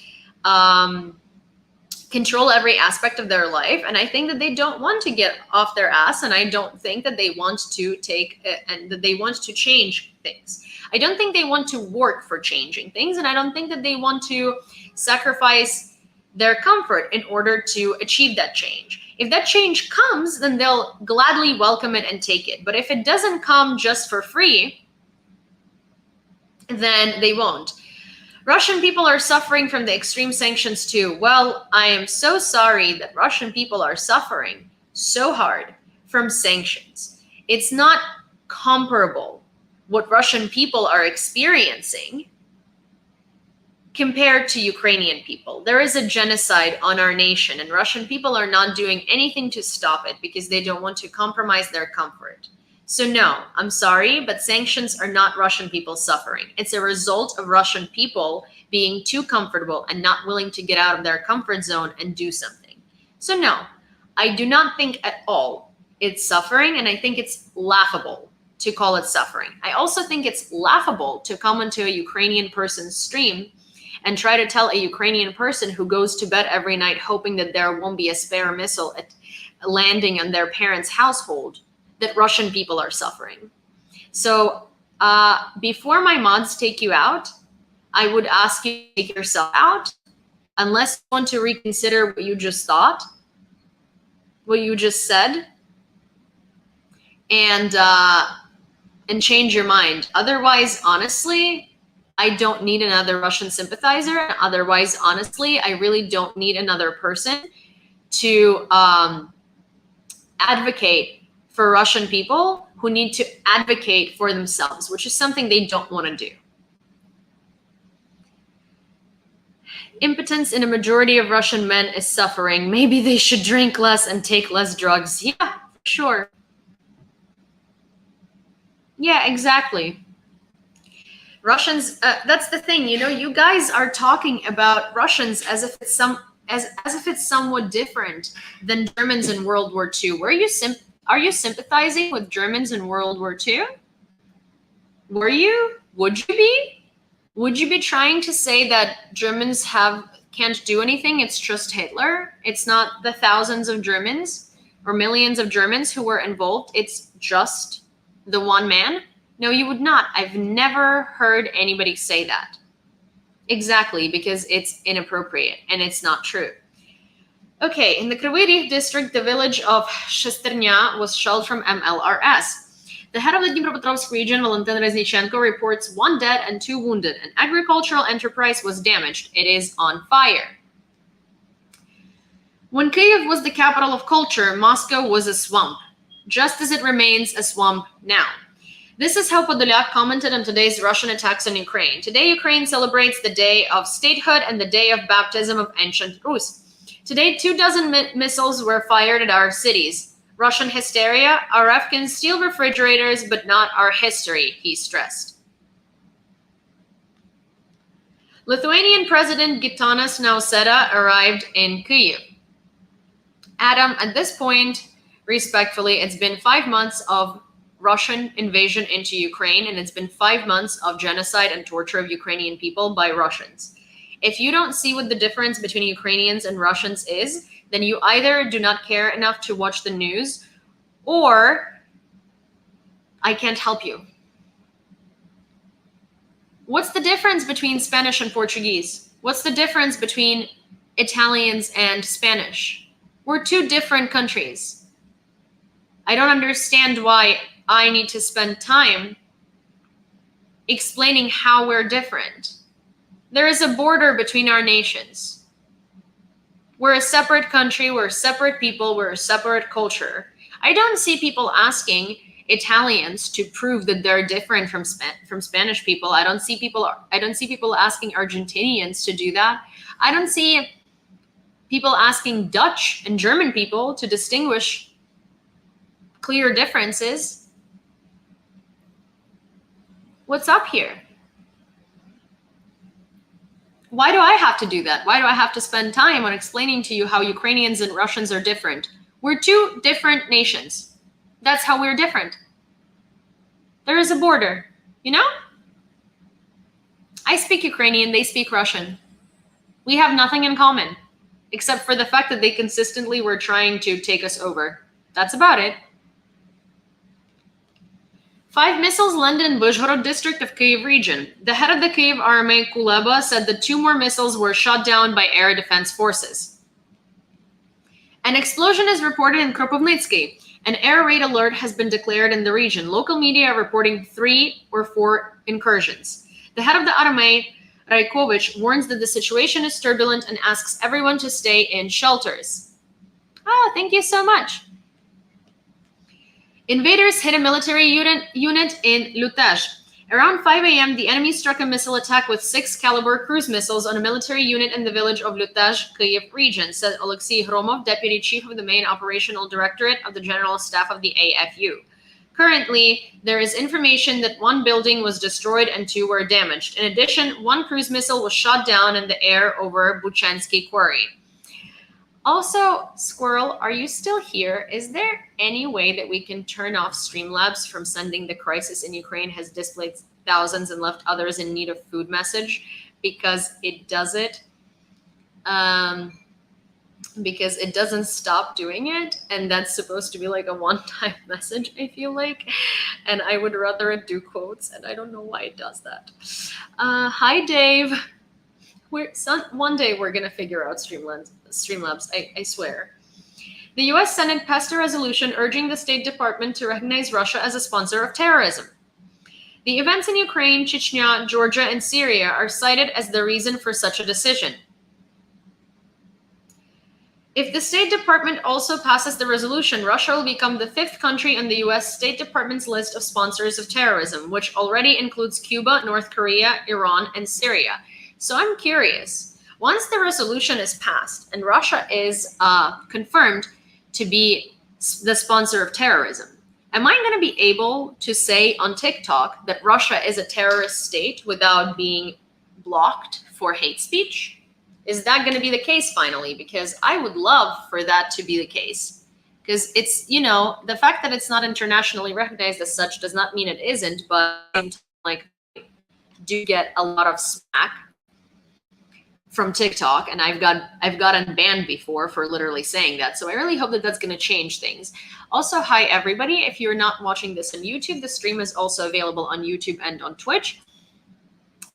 control every aspect of their life. And I think that they don't want to get off their ass. And I don't think that they want to that they want to change things. I don't think they want to work for changing things. And I don't think that they want to sacrifice their comfort in order to achieve that change. If that change comes, then they'll gladly welcome it and take it. But if it doesn't come just for free, then they won't. Russian people are suffering from the extreme sanctions too. Well, I am so sorry that Russian people are suffering so hard from sanctions. It's not comparable what Russian people are experiencing compared to Ukrainian people. There is a genocide on our nation, and Russian people are not doing anything to stop it because they don't want to compromise their comfort. So no, I'm sorry, but sanctions are not Russian people suffering. It's a result of Russian people being too comfortable and not willing to get out of their comfort zone and do something. So no, I do not think at all it's suffering, and I think it's laughable to call it suffering. I also think it's laughable to come into a Ukrainian person's stream and try to tell a Ukrainian person who goes to bed every night hoping that there won't be a spare missile landing on their parents' household that Russian people are suffering. So before my mods take you out, I would ask you to take yourself out, unless you want to reconsider what you just thought, what you just said, and change your mind. Otherwise, honestly, I don't need another Russian sympathizer. Otherwise, honestly, I really don't need another person to advocate for Russian people who need to advocate for themselves, which is something they don't want to do. Impotence in a majority of Russian men is suffering. Maybe they should drink less and take less drugs. Yeah, for sure. Yeah, exactly. Russians, that's the thing, you know, you guys are talking about Russians as if it's somewhat different than Germans in World War II. Are you sympathizing with Germans in World War II? Were you? Would you be? Would you be trying to say that Germans can't do anything? It's just Hitler. It's not the thousands of Germans or millions of Germans who were involved. It's just the one man. No, you would not. I've never heard anybody say that. Exactly, because it's inappropriate and it's not true. Okay, in the Kryvyi Rih district, the village of Shesternya was shelled from MLRS. The head of the Dnipropetrovsk region, Valentin Reznichenko, reports 1 dead and 2 wounded. An agricultural enterprise was damaged. It is on fire. When Kyiv was the capital of culture, Moscow was a swamp, just as it remains a swamp now. This is how Podolyak commented on today's Russian attacks on Ukraine. Today, Ukraine celebrates the day of statehood and the day of baptism of ancient Rus. Today, 24 missiles were fired at our cities. Russian hysteria, RF can steal refrigerators, but not our history, he stressed. Lithuanian President Gitanas Nausėda arrived in Kyiv. Adam, at this point, respectfully, it's been 5 months of Russian invasion into Ukraine, and it's been 5 months of genocide and torture of Ukrainian people by Russians. If you don't see what the difference between Ukrainians and Russians is, then you either do not care enough to watch the news, or I can't help you. What's the difference between Spanish and Portuguese? What's the difference between Italians and Spanish? We're 2 different countries. I don't understand why I need to spend time explaining how we're different. There is a border between our nations. We're a separate country, we're separate people, we're a separate culture. I don't see people asking Italians to prove that they're different from Spanish people. I don't see people asking Argentinians to do that. I don't see people asking Dutch and German people to distinguish clear differences. What's up here? Why do I have to do that? Why do I have to spend time on explaining to you how Ukrainians and Russians are different? We're 2 different nations. That's how we're different. There is a border, you know? I speak Ukrainian, they speak Russian. We have nothing in common, except for the fact that they consistently were trying to take us over. That's about it. 5 missiles landed in Buzhhorod district of Kyiv region. The head of the Kyiv army, Kuleba, said that 2 more missiles were shot down by air defense forces. An explosion is reported in Kropyvnytsky. An air raid alert has been declared in the region. Local media are reporting 3 or 4 incursions. The head of the army, Raikovich, warns that the situation is turbulent and asks everyone to stay in shelters. Oh, thank you so much. Invaders hit a military unit in Lutezh. Around 5 a.m., the enemy struck a missile attack with 6-caliber cruise missiles on a military unit in the village of Lutaj, Kyiv region, said Alexei Hromov, deputy chief of the main operational directorate of the general staff of the AFU. Currently, there is information that 1 building was destroyed and 2 were damaged. In addition, 1 cruise missile was shot down in the air over Buchansky Quarry. Also, Squirrel, are you still here? Is there any way that we can turn off Streamlabs from sending the crisis in Ukraine has displaced thousands and left others in need of food message? Because it does it. Because it doesn't stop doing it, and that's supposed to be like a one-time message, I feel like, and I would rather it do quotes, and I don't know why it does that. Hi, Dave. One day we're gonna figure out Streamlabs, I swear. The US Senate passed a resolution urging the State Department to recognize Russia as a sponsor of terrorism. The events in Ukraine, Chechnya, Georgia, and Syria are cited as the reason for such a decision. If the State Department also passes the resolution, Russia will become the 5th country on the US State Department's list of sponsors of terrorism, which already includes Cuba, North Korea, Iran, and Syria. So I'm curious, once the resolution is passed and Russia is confirmed to be the sponsor of terrorism, am I going to be able to say on TikTok that Russia is a terrorist state without being blocked for hate speech? Is that going to be the case finally? Because I would love for that to be the case. Because it's, the fact that it's not internationally recognized as such does not mean it isn't, but like, do get a lot of smack from TikTok, and I've gotten banned before for literally saying that. So I really hope that that's going to change things. Also, hi everybody. If you're not watching this on YouTube, the stream is also available on YouTube and on Twitch.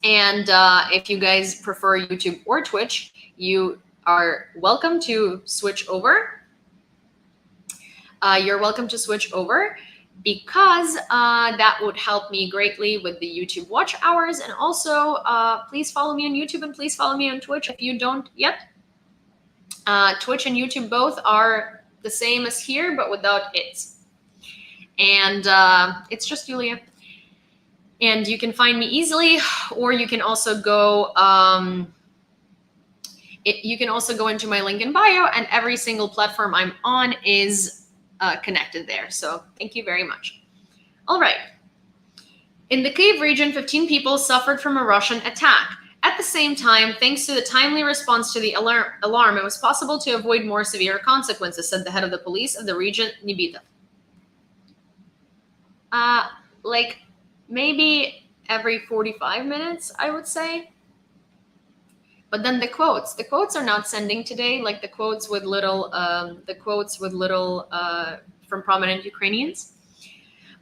And if you guys prefer YouTube or Twitch, you are welcome to switch over. You're welcome to switch over because that would help me greatly with the YouTube watch hours. And also, please follow me on YouTube and please follow me on Twitch if you don't yet. Twitch and YouTube both are the same as here, but without its. And it's just Yulia. And you can find me easily, or you can also go. You can also go into my link in bio, and every single platform I'm on is connected there. So thank you very much. All right. In the Kyiv region, 15 people suffered from a Russian attack. At the same time, thanks to the timely response to the alarm, it was possible to avoid more severe consequences, said the head of the police of the region, Nibitov. Like maybe every 45 minutes, I would say. But then the quotes are not sending today, like the quotes with little from prominent Ukrainians.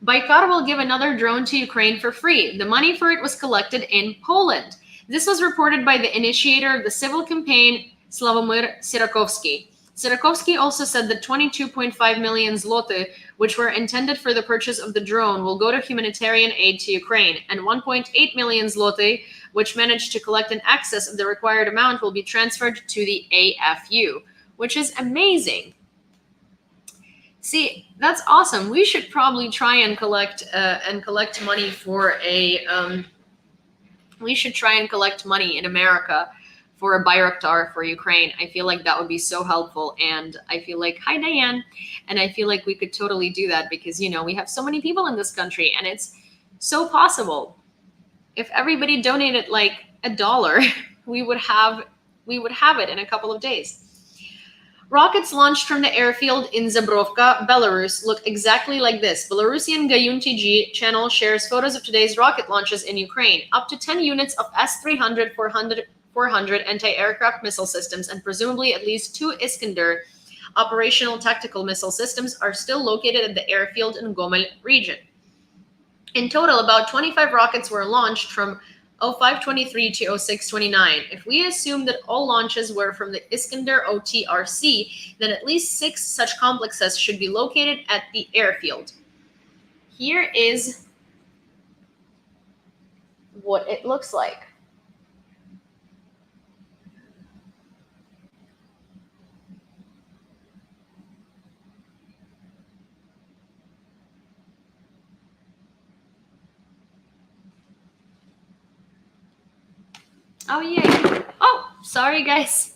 Baykar will give another drone to Ukraine for free. The money for it was collected in Poland. This was reported by the initiator of the civil campaign, Slavomir Sirakovsky. Sirakovsky also said that 22.5 million zloty, which were intended for the purchase of the drone, will go to humanitarian aid to Ukraine, and 1.8 million zloty, which managed to collect in excess of the required amount, will be transferred to the AFU, which is amazing. See, that's awesome. We should probably try and collect money for a. We should try and collect money in America for a Bayraktar for Ukraine. I feel like that would be so helpful, and I feel like, hi Diane, and I feel like we could totally do that because we have so many people in this country, and it's so possible. If everybody donated like $1, we would have it in a couple of days. Rockets launched from the airfield in Zabrovka, Belarus, look exactly like this. Belarusian Gayun TG channel shares photos of today's rocket launches in Ukraine. Up to 10 units of S-300, 400 anti-aircraft missile systems, and presumably at least 2 Iskander operational tactical missile systems are still located at the airfield in Gomel region. In total, about 25 rockets were launched from 0523 to 0629. If we assume that all launches were from the Iskander OTRC, then at least 6 such complexes should be located at the airfield. Here is what it looks like. Oh, yay. Oh, sorry, guys.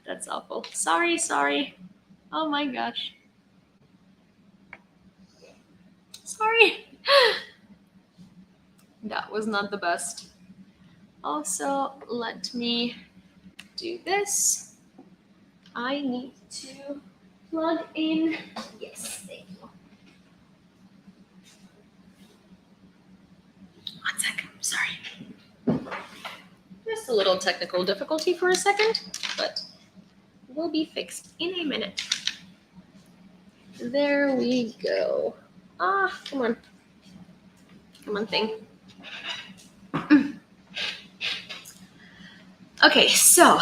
That's awful. Sorry. Oh my gosh. Sorry. That was not the best. Also, let me do this. I need to plug in. Yes, thank you. One second. Sorry. Just a little technical difficulty for a second, but will be fixed in a minute. There we go. Ah, come on. Come on, thing. Okay, so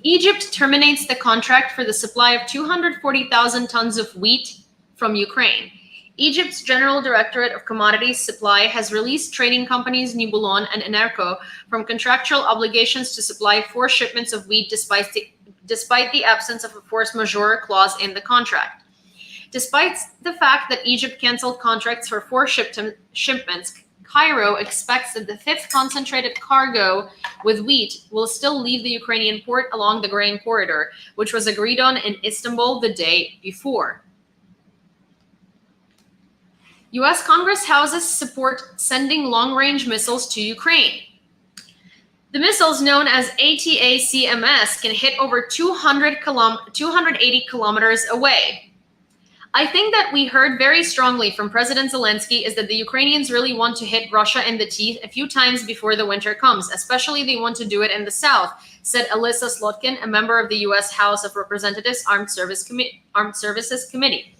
Egypt terminates the contract for the supply of 240,000 tons of wheat from Ukraine. Egypt's General Directorate of Commodities Supply has released trading companies Nibulon and Enerco from contractual obligations to supply 4 shipments of wheat despite the absence of a force majeure clause in the contract. Despite the fact that Egypt canceled contracts for 4 shipments, Cairo expects that the 5th concentrated cargo with wheat will still leave the Ukrainian port along the grain corridor, which was agreed on in Istanbul the day before. US Congress houses support sending long-range missiles to Ukraine. The missiles, known as ATACMS, can hit over 280 kilometers away. I think that we heard very strongly from President Zelensky is that the Ukrainians really want to hit Russia in the teeth a few times before the winter comes, especially they want to do it in the south, said Alyssa Slotkin, a member of the U.S. House of Representatives Armed Services Committee.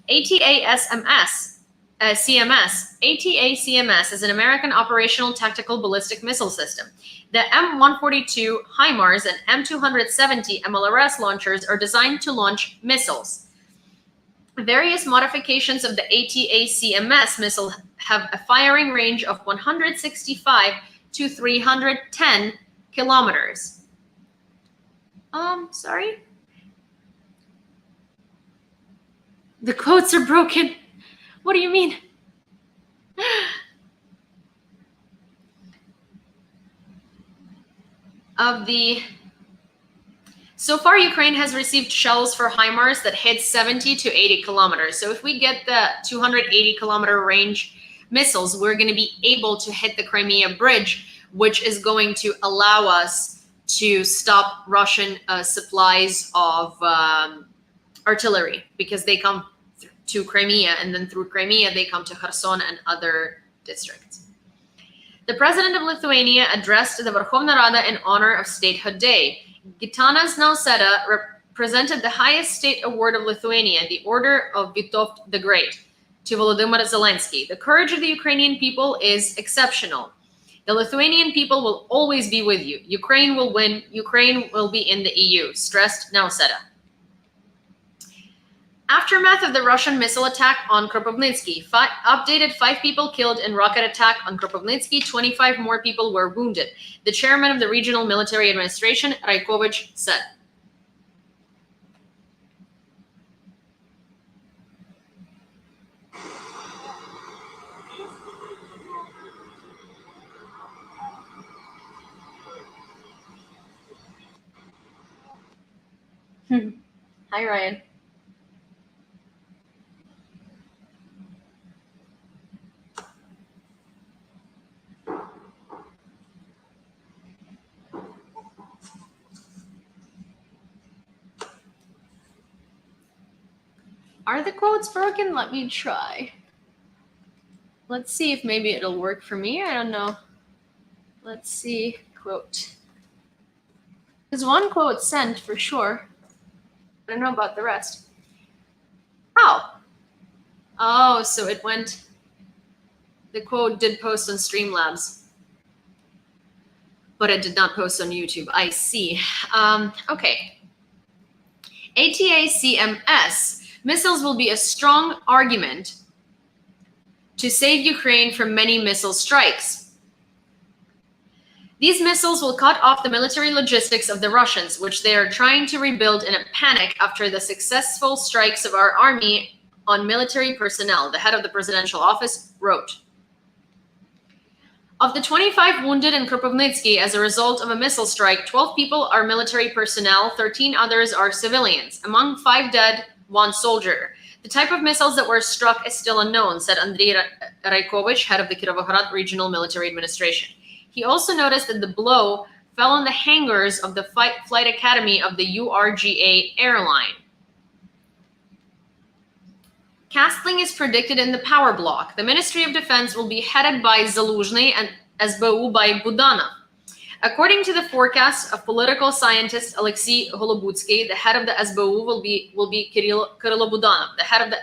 ATACMS is an American operational tactical ballistic missile system. The M142 HIMARS and M270 MLRS launchers are designed to launch missiles. Various modifications of the ATACMS missile have a firing range of 165 to 310 kilometers. Sorry? The quotes are broken. What do you mean? So far, Ukraine has received shells for HIMARS that hit 70 to 80 kilometers. So if we get the 280 kilometer range missiles, we're going to be able to hit the Crimea Bridge, which is going to allow us to stop Russian supplies of artillery, because they come to Crimea, and then through Crimea, they come to Kherson and other districts. The president of Lithuania addressed the Verkhovna Rada in honor of Statehood Day. Gitanas Nausėda presented the highest state award of Lithuania, the Order of Vytautas the Great, to Volodymyr Zelensky. The courage of the Ukrainian people is exceptional. The Lithuanian people will always be with you. Ukraine will win. Ukraine will be in the EU, stressed Nausėda. Aftermath of the Russian missile attack on Kropyvnytsky. Updated 5 people killed in rocket attack on Kropyvnytsky. 25 more people were wounded. The chairman of the regional military administration, Raikovich, said. Hi, Ryan. Are the quotes broken? Let me try. Let's see if maybe it'll work for me. I don't know. Let's see. Quote. There's one quote sent for sure. I don't know about the rest. Oh, so it went. The quote did post on Streamlabs, but it did not post on YouTube. I see. Okay. ATACMS. Missiles will be a strong argument to save Ukraine from many missile strikes. These missiles will cut off the military logistics of the Russians, which they are trying to rebuild in a panic after the successful strikes of our army on military personnel, the head of the presidential office wrote. Of the 25 wounded in Kropivnitsky as a result of a missile strike, 12 people are military personnel, 13 others are civilians. Among 5 dead, 1 soldier. The type of missiles that were struck is still unknown, said Andriy Raikovich, head of the Kirovohrad Regional Military Administration. He also noticed that the blow fell on the hangars of the Flight Academy of the URGA airline. Castling is predicted in the power block. The Ministry of Defense will be headed by Zaluzhny and SBU by Budanov. According to the forecast of political scientist Alexei Holobutsky, the head of the SBU will be Kirill Budanov. The head of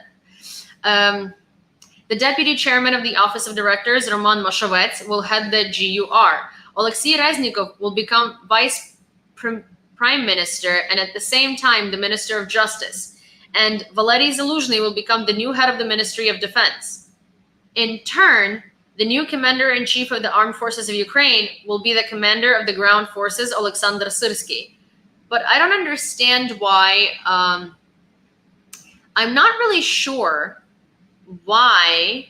the deputy chairman of the Office of Directors, Roman Moshovets, will head the GUR. Alexei Reznikov will become vice prime minister and at the same time the minister of justice. And Valery Zaluzhny will become the new head of the Ministry of Defense. In turn, the new commander-in-chief of the Armed Forces of Ukraine will be the commander of the ground forces, Alexander Syrsky. But I don't understand why, I'm not really sure why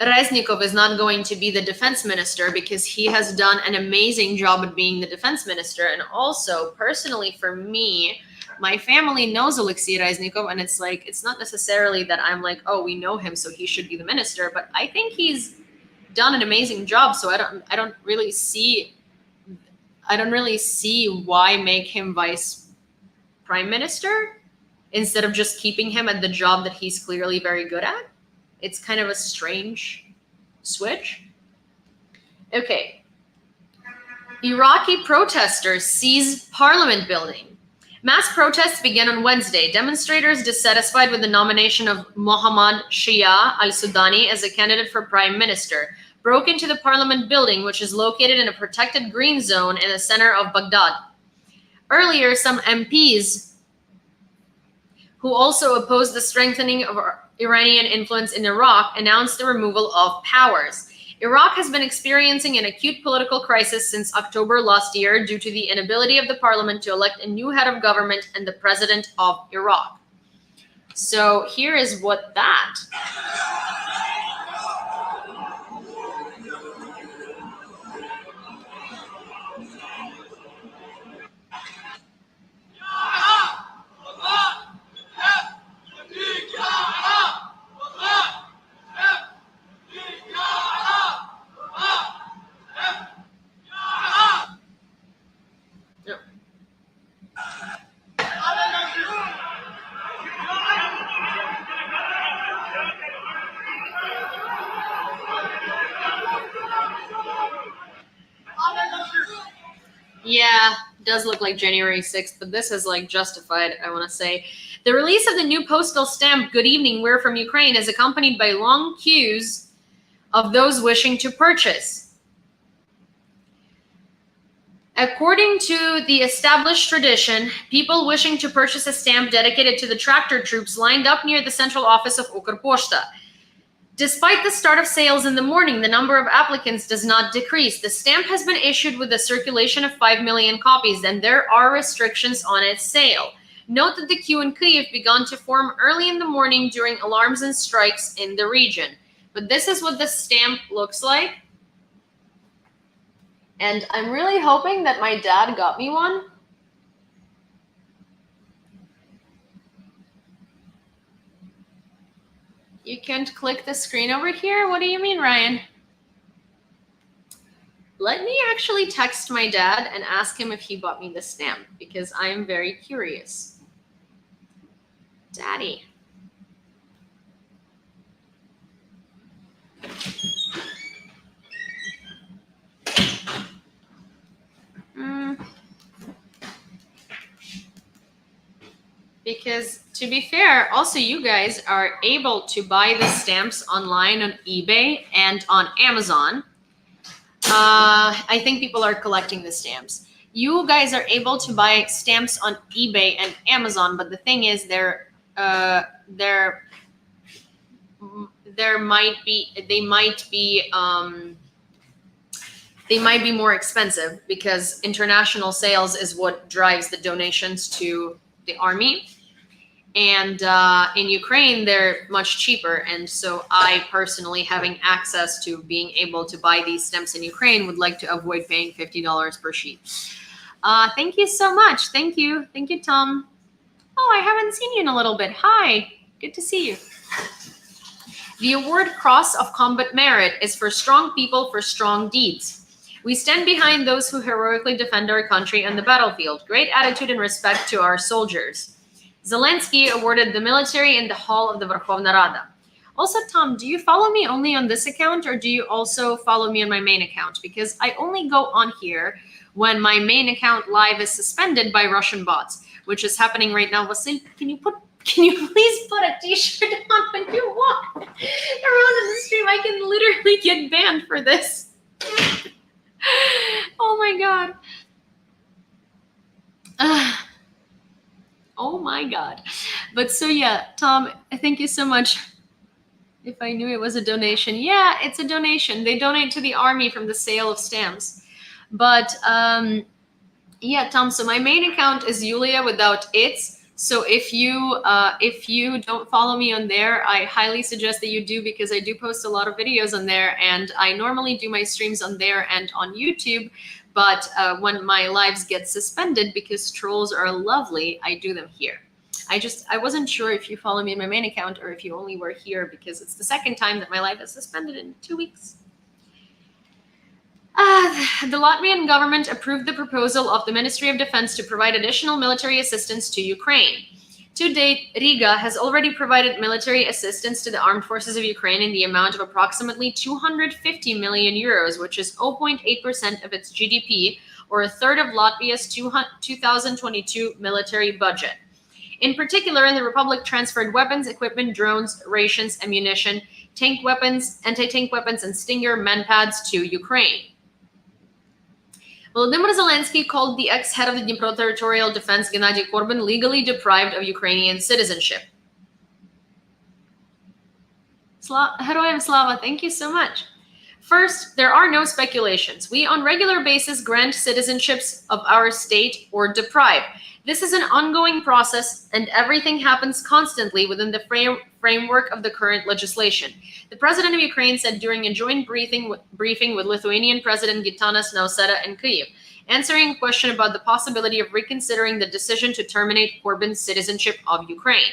Reznikov is not going to be the defense minister, because he has done an amazing job at being the defense minister. And also, personally, for me, my family knows Alexei Reznikov, and it's like, it's not necessarily that I'm like, oh, we know him, so he should be the minister, but I think he's done an amazing job. So I don't really see why make him vice prime minister instead of just keeping him at the job that he's clearly very good at. It's kind of a strange switch. Okay. Iraqi protesters seize parliament building. Mass protests began on Wednesday. Demonstrators dissatisfied with the nomination of Mohammad Shia al-Sudani as a candidate for prime minister broke into the parliament building, which is located in a protected green zone in the center of Baghdad. Earlier, some MPs who also opposed the strengthening of Iranian influence in Iraq announced the removal of powers. Iraq has been experiencing an acute political crisis since October last year due to the inability of the parliament to elect a new head of government and the president of Iraq. So here is what that. Yeah, does look like January 6th, but this is like justified, I want to say. The release of the new postal stamp, Good Evening, We're from Ukraine, is accompanied by long queues of those wishing to purchase. According to the established tradition, people wishing to purchase a stamp dedicated to the tractor troops lined up near the central office of Ukrposhta. Despite the start of sales in the morning, the number of applicants does not decrease. The stamp has been issued with a circulation of 5 million copies, and there are restrictions on its sale. Note that the queue in Kyiv began to form early in the morning during alarms and strikes in the region. But this is what the stamp looks like. And I'm really hoping that my dad got me one. You can't click the screen over here? What do you mean, Ryan? Let me actually text my dad and ask him if he bought me the stamp, because I am very curious. Daddy. Because to be fair, also you guys are able to buy the stamps online on eBay and on Amazon. I think people are collecting the stamps. You guys are able to buy stamps on eBay and Amazon, but the thing is, they might be more expensive, because international sales is what drives the donations to the army. And in Ukraine, they're much cheaper. And so I personally, having access to being able to buy these stems in Ukraine, would like to avoid paying $50 per sheet. Thank you so much. Thank you. Thank you, Tom. Oh, I haven't seen you in a little bit. Hi. Good to see you. The award Cross of Combat Merit is for strong people for strong deeds. We stand behind those who heroically defend our country on the battlefield. Great attitude and respect to our soldiers. Zelensky awarded the military in the hall of the Verkhovna Rada. Also, Tom, do you follow me only on this account, or do you also follow me on my main account? Because I only go on here when my main account live is suspended by Russian bots, which is happening right now. Vasil, can you please put a t-shirt on when you walk around in the stream? I can literally get banned for this. Oh my god. Oh my god. But so yeah, Tom, thank you so much. If I knew it was a donation. Yeah, it's a donation. They donate to the army from the sale of stamps. But yeah, Tom, so my main account is Yulia without its. So if you don't follow me on there, I highly suggest that you do, because I do post a lot of videos on there, and I normally do my streams on there and on YouTube. But when my lives get suspended because trolls are lovely, I do them here. I wasn't sure if you follow me in my main account or if you only were here, because it's the second time that my life is suspended in 2 weeks. The Latvian government approved the proposal of the Ministry of Defense to provide additional military assistance to Ukraine. To date, Riga has already provided military assistance to the armed forces of Ukraine in the amount of approximately 250 million euros, which is 0.8% of its GDP, or a third of Latvia's 2022 military budget. In particular, the Republic transferred weapons, equipment, drones, rations, ammunition, tank weapons, anti-tank weapons, and Stinger manpads to Ukraine. Volodymyr Zelensky called the ex-head of the Dnipro Territorial Defense, Gennady Korbin, legally deprived of Ukrainian citizenship. Heroyam Slava, thank you so much. First, there are no speculations. We on regular basis grant citizenships of our state or deprive. This is an ongoing process, and everything happens constantly within the framework of the current legislation. The president of Ukraine said during a joint briefing with Lithuanian President Gitanas Nausėda in Kyiv, answering a question about the possibility of reconsidering the decision to terminate Corbyn's citizenship of Ukraine.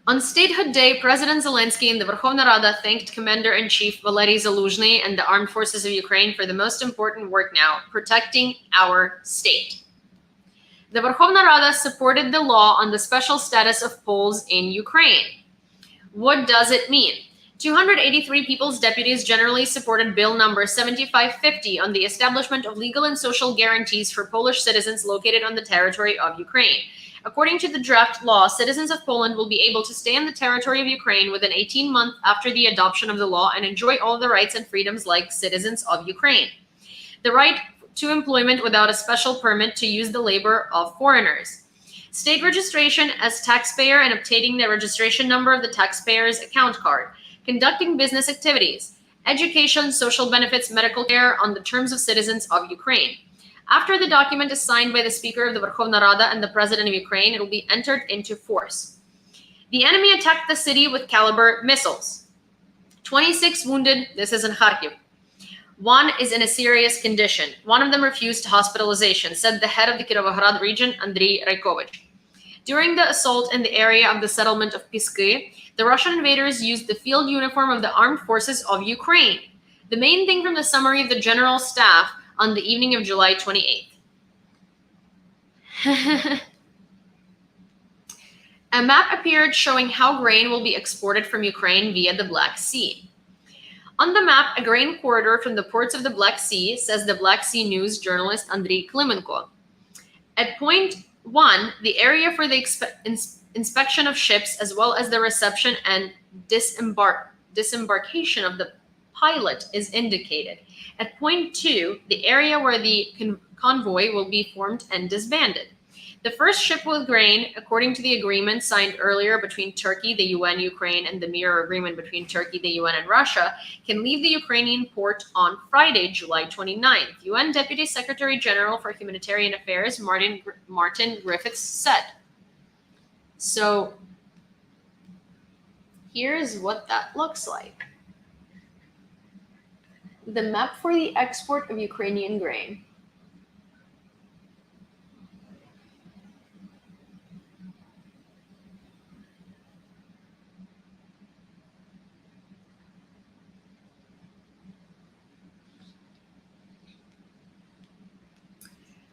On Statehood Day, President Zelensky and the Verkhovna Rada thanked Commander-in-Chief Valery Zaluzhny and the armed forces of Ukraine for the most important work now, protecting our state. The Verkhovna Rada supported the law on the special status of Poles in Ukraine. What does it mean? 283 People's Deputies generally supported Bill number 7550 on the establishment of legal and social guarantees for Polish citizens located on the territory of Ukraine. According to the draft law, citizens of Poland will be able to stay on the territory of Ukraine within 18 months after the adoption of the law and enjoy all the rights and freedoms like citizens of Ukraine. The right to employment without a special permit to use the labor of foreigners. State registration as taxpayer and obtaining the registration number of the taxpayer's account card. Conducting business activities. Education, social benefits, medical care on the terms of citizens of Ukraine. After the document is signed by the Speaker of the Verkhovna Rada and the President of Ukraine, it will be entered into force. The enemy attacked the city with caliber missiles. 26 wounded. This is in Kharkiv. One is in a serious condition. One of them refused hospitalization, said the head of the Kirovohrad region, Andriy Raikovich. During the assault in the area of the settlement of Pisky, the Russian invaders used the field uniform of the armed forces of Ukraine. The main thing from the summary of the General Staff on the evening of July 28th. A map appeared showing how grain will be exported from Ukraine via the Black Sea. On the map, a grain corridor from the ports of the Black Sea, says the Black Sea News journalist Andriy Klimenko. At point 1, the area for the inspection of ships, as well as the reception and disembarkation of the pilot, is indicated. At point 2, the area where the convoy will be formed and disbanded. The first ship with grain, according to the agreement signed earlier between Turkey, the UN, Ukraine, and the mirror agreement between Turkey, the UN, and Russia, can leave the Ukrainian port on Friday, July 29th, UN Deputy Secretary General for Humanitarian Affairs Martin Griffiths said. So here's what that looks like. The map for the export of Ukrainian grain.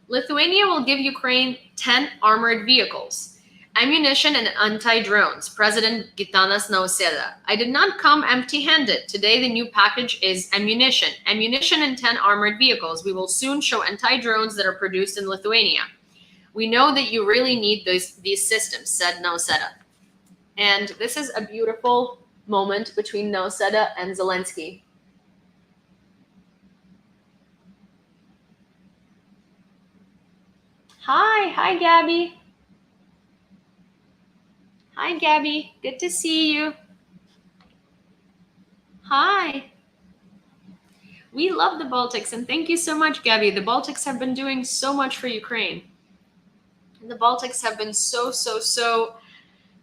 Lithuania will give Ukraine 10 armored vehicles, ammunition, and anti-drones. President Gitanas Nausėda. I did not come empty-handed. Today, the new package is ammunition and 10 armored vehicles. We will soon show anti-drones that are produced in Lithuania. We know that you really need these systems, said Nausėda. And this is a beautiful moment between Nausėda and Zelensky. Hi, Gabby. Hi, Gabby. Good to see you. Hi. We love the Baltics, and thank you so much, Gabby. The Baltics have been doing so much for Ukraine. The Baltics have been so.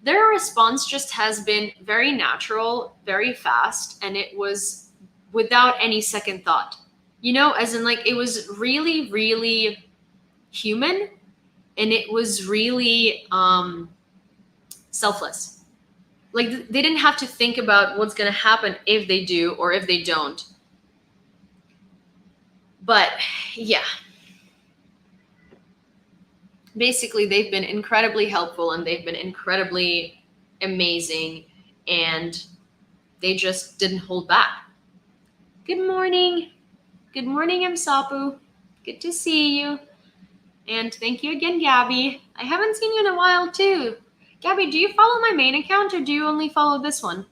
Their response just has been very natural, very fast, and it was without any second thought. You know, as in, like, it was really, really human, and it was really selfless. Like, they didn't have to think about what's going to happen if they do or if they don't. But yeah, basically they've been incredibly helpful and they've been incredibly amazing, and they just didn't hold back. Good morning. Good morning, Msapu. Good to see you. And thank you again, Gabby. I haven't seen you in a while too. Gabby, do you follow my main account or do you only follow this one?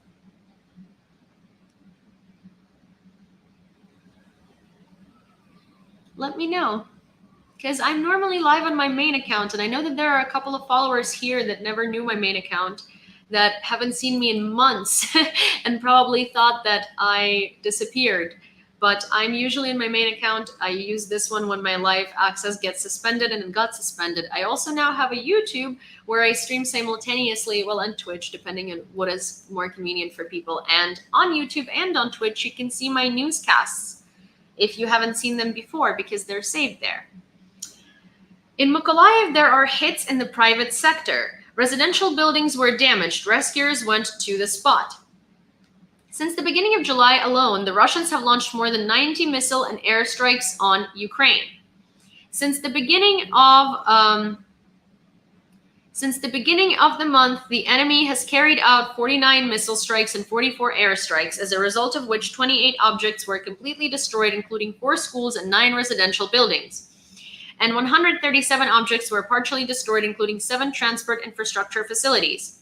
Let me know, because I'm normally live on my main account, and I know that there are a couple of followers here that never knew my main account, that haven't seen me in months and probably thought that I disappeared. But I'm usually in my main account. I use this one when my live access gets suspended, and it got suspended. I also now have a YouTube where I stream simultaneously, well, on Twitch, depending on what is more convenient for people. And on YouTube and on Twitch, you can see my newscasts if you haven't seen them before, because they're saved there. In Mykolaiv, there are hits in the private sector. Residential buildings were damaged. Rescuers went to the spot. Since the beginning of July alone, the Russians have launched more than 90 missile and airstrikes on Ukraine. Since the beginning of the month, the enemy has carried out 49 missile strikes and 44 airstrikes, as a result of which 28 objects were completely destroyed, including 4 schools and 9 residential buildings. And 137 objects were partially destroyed, including 7 transport infrastructure facilities,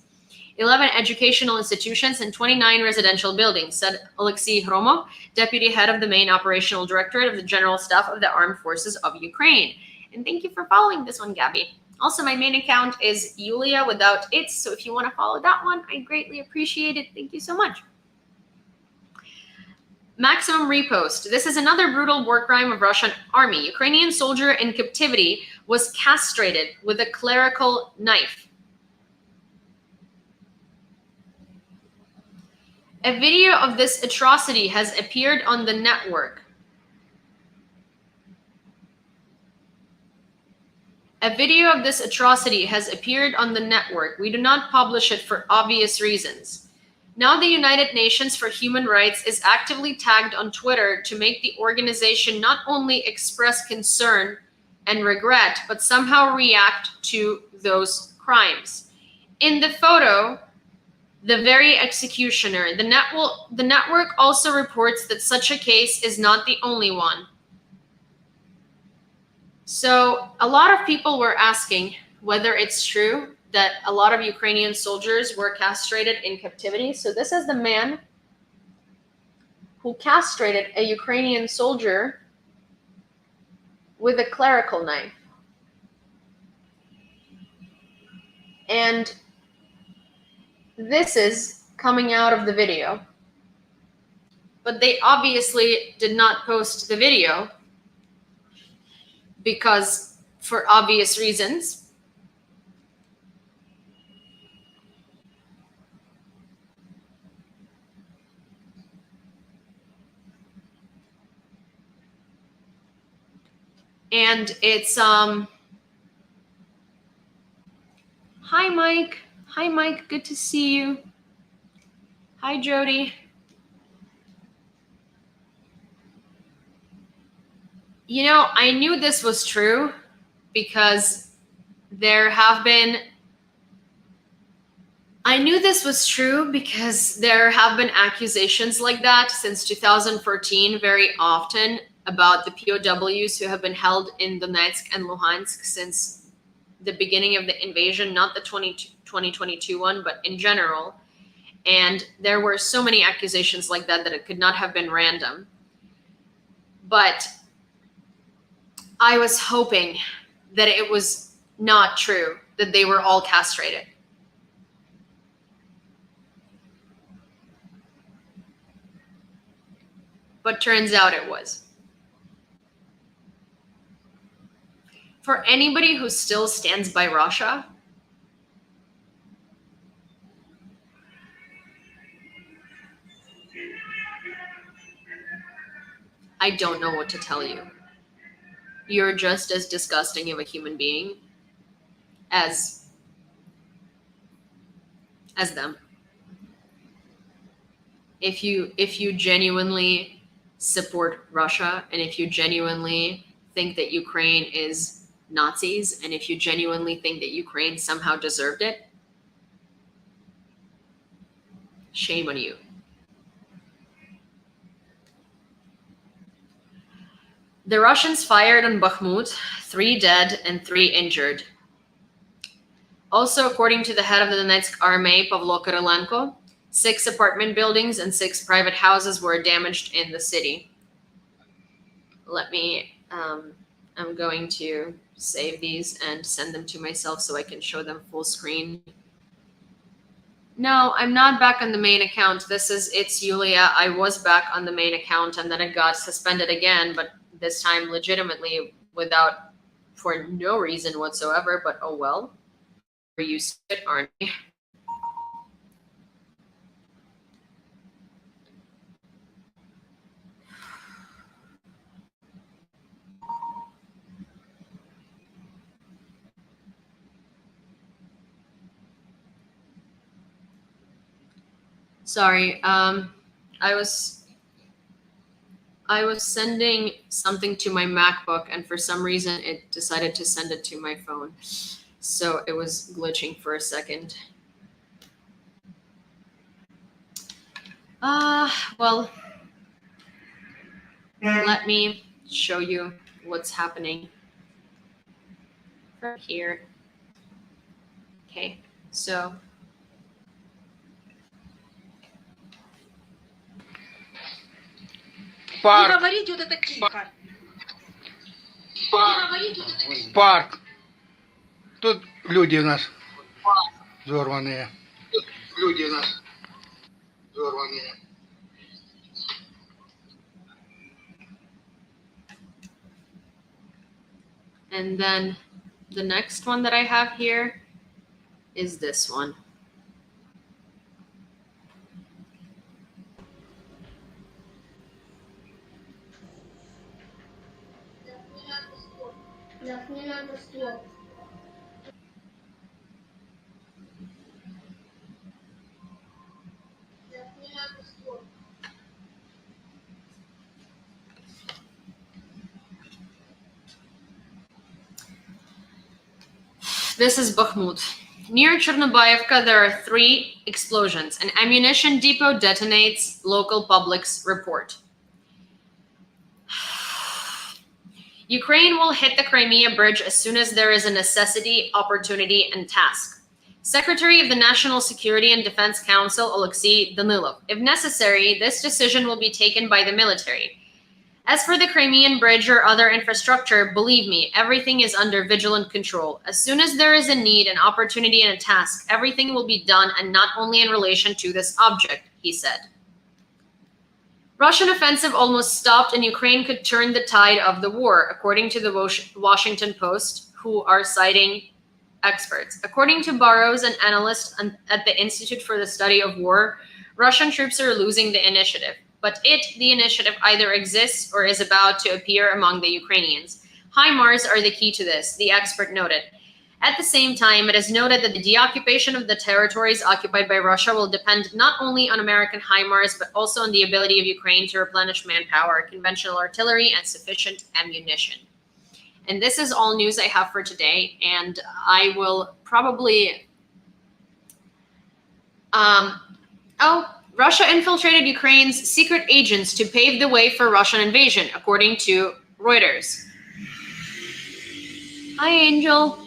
11 educational institutions, and 29 residential buildings, said Alexei Hromov, deputy head of the main operational directorate of the General Staff of the Armed Forces of Ukraine. And thank you for following this one, Gabby. Also, my main account is Yulia without it, so if you want to follow that one, I greatly appreciate it. Thank you so much. Maximum repost. This is another brutal war crime of Russian army. Ukrainian soldier in captivity was castrated with a clerical knife. A video of this atrocity has appeared on the network. A video of this atrocity has appeared on the network. We do not publish it for obvious reasons. Now the United Nations for Human Rights is actively tagged on Twitter to make the organization not only express concern and regret, but somehow react to those crimes. In the photo, the very executioner, the network also reports that such a case is not the only one. So a lot of people were asking whether it's true that a lot of Ukrainian soldiers were castrated in captivity. So this is the man who castrated a Ukrainian soldier with a clerical knife. And this is coming out of the video. But they obviously did not post the video because, for obvious reasons. And it's hi Mike. Hi Mike, good to see you. Hi Jody. You know, I knew this was true because there have been accusations like that since 2014 very often about the POWs who have been held in Donetsk and Luhansk since the beginning of the invasion, not the 2022 one, but in general. And there were so many accusations like that that it could not have been random. But I was hoping that it was not true, that they were all castrated. But turns out it was. For anybody who still stands by Russia, I don't know what to tell you. You're just as disgusting of a human being as them. If you genuinely support Russia, and if you genuinely think that Ukraine is Nazis, and if you genuinely think that Ukraine somehow deserved it, shame on you. The Russians fired on Bakhmut, 3 dead and 3 injured. Also, according to the head of the Donetsk army, Pavlo Kirilenko, 6 apartment buildings and 6 private houses were damaged in the city. Let me, I'm going to save these and send them to myself so I can show them full screen. No, I'm not back on the main account. It's Yulia. I was back on the main account and then it got suspended again, but this time legitimately for no reason whatsoever, but oh well. We're used to it, aren't we? Sorry, I was sending something to my MacBook and for some reason it decided to send it to my phone. So it was glitching for a second. Well, let me show you what's happening from here. Okay, so Не говорите вот это тихо. Парк. Тут люди у нас взорванные. and then the next one that I have here is this one. This is Bakhmut. Near Chernobyevka, there are 3 explosions. An ammunition depot detonates, local publics report. Ukraine will hit the Crimea Bridge as soon as there is a necessity, opportunity, and task. Secretary of the National Security and Defense Council, Alexei Danilov. If necessary, this decision will be taken by the military. As for the Crimean bridge or other infrastructure, believe me, everything is under vigilant control. As soon as there is a need, an opportunity, and a task, everything will be done, and not only in relation to this object, he said. Russian offensive almost stopped, and Ukraine could turn the tide of the war, according to the Washington Post, who are citing experts. According to Burrows, an analyst at the Institute for the Study of War, Russian troops are losing the initiative. But the initiative, either exists or is about to appear among the Ukrainians. HIMARS are the key to this, the expert noted. At the same time, it is noted that the deoccupation of the territories occupied by Russia will depend not only on American HIMARS, but also on the ability of Ukraine to replenish manpower, conventional artillery, and sufficient ammunition. And this is all news I have for today, and I will probably... Russia infiltrated Ukraine's secret agents to pave the way for Russian invasion, according to Reuters. Hi, Angel.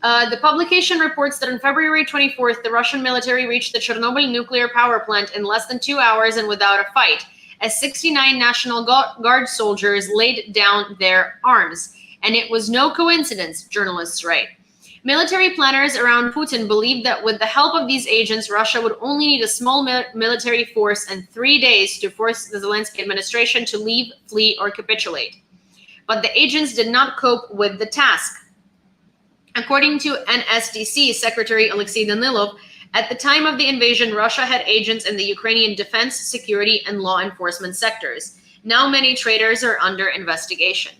The publication reports that on February 24th, the Russian military reached the Chernobyl nuclear power plant in less than 2 hours and without a fight, as 69 National Guard soldiers laid down their arms. And it was no coincidence, journalists write. Military planners around Putin believed that with the help of these agents, Russia would only need a small military force and 3 days to force the Zelensky administration to leave, flee, or capitulate. But the agents did not cope with the task. According to NSDC Secretary Alexei Danilov, at the time of the invasion, Russia had agents in the Ukrainian defense, security, and law enforcement sectors. Now many traitors are under investigation.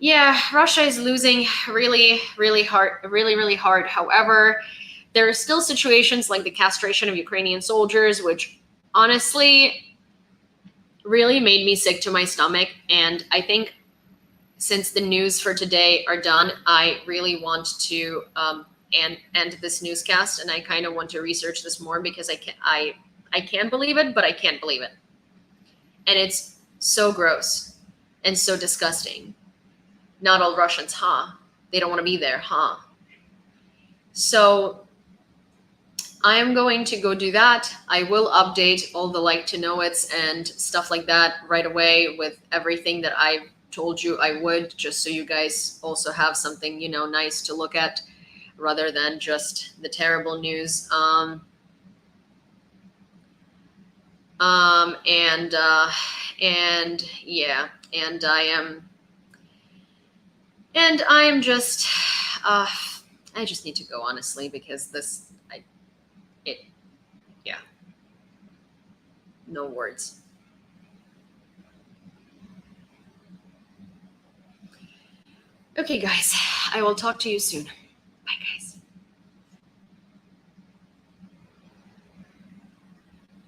Yeah, Russia is losing really hard. However, there are still situations like the castration of Ukrainian soldiers, which honestly really made me sick to my stomach. And I think since the news for today are done, I really want to end this newscast, and I kind of want to research this more because I can't believe it, but I can't believe it. And it's so gross and so disgusting. Not all Russians, huh? They don't want to be there, huh? So I am going to go do that. I will update all the like to know it's and stuff like that right away with everything that I've told you I would, just so you guys also have something, nice to look at rather than just the terrible news. I am just, I just need to go, honestly, because no words. Okay, guys, I will talk to you soon.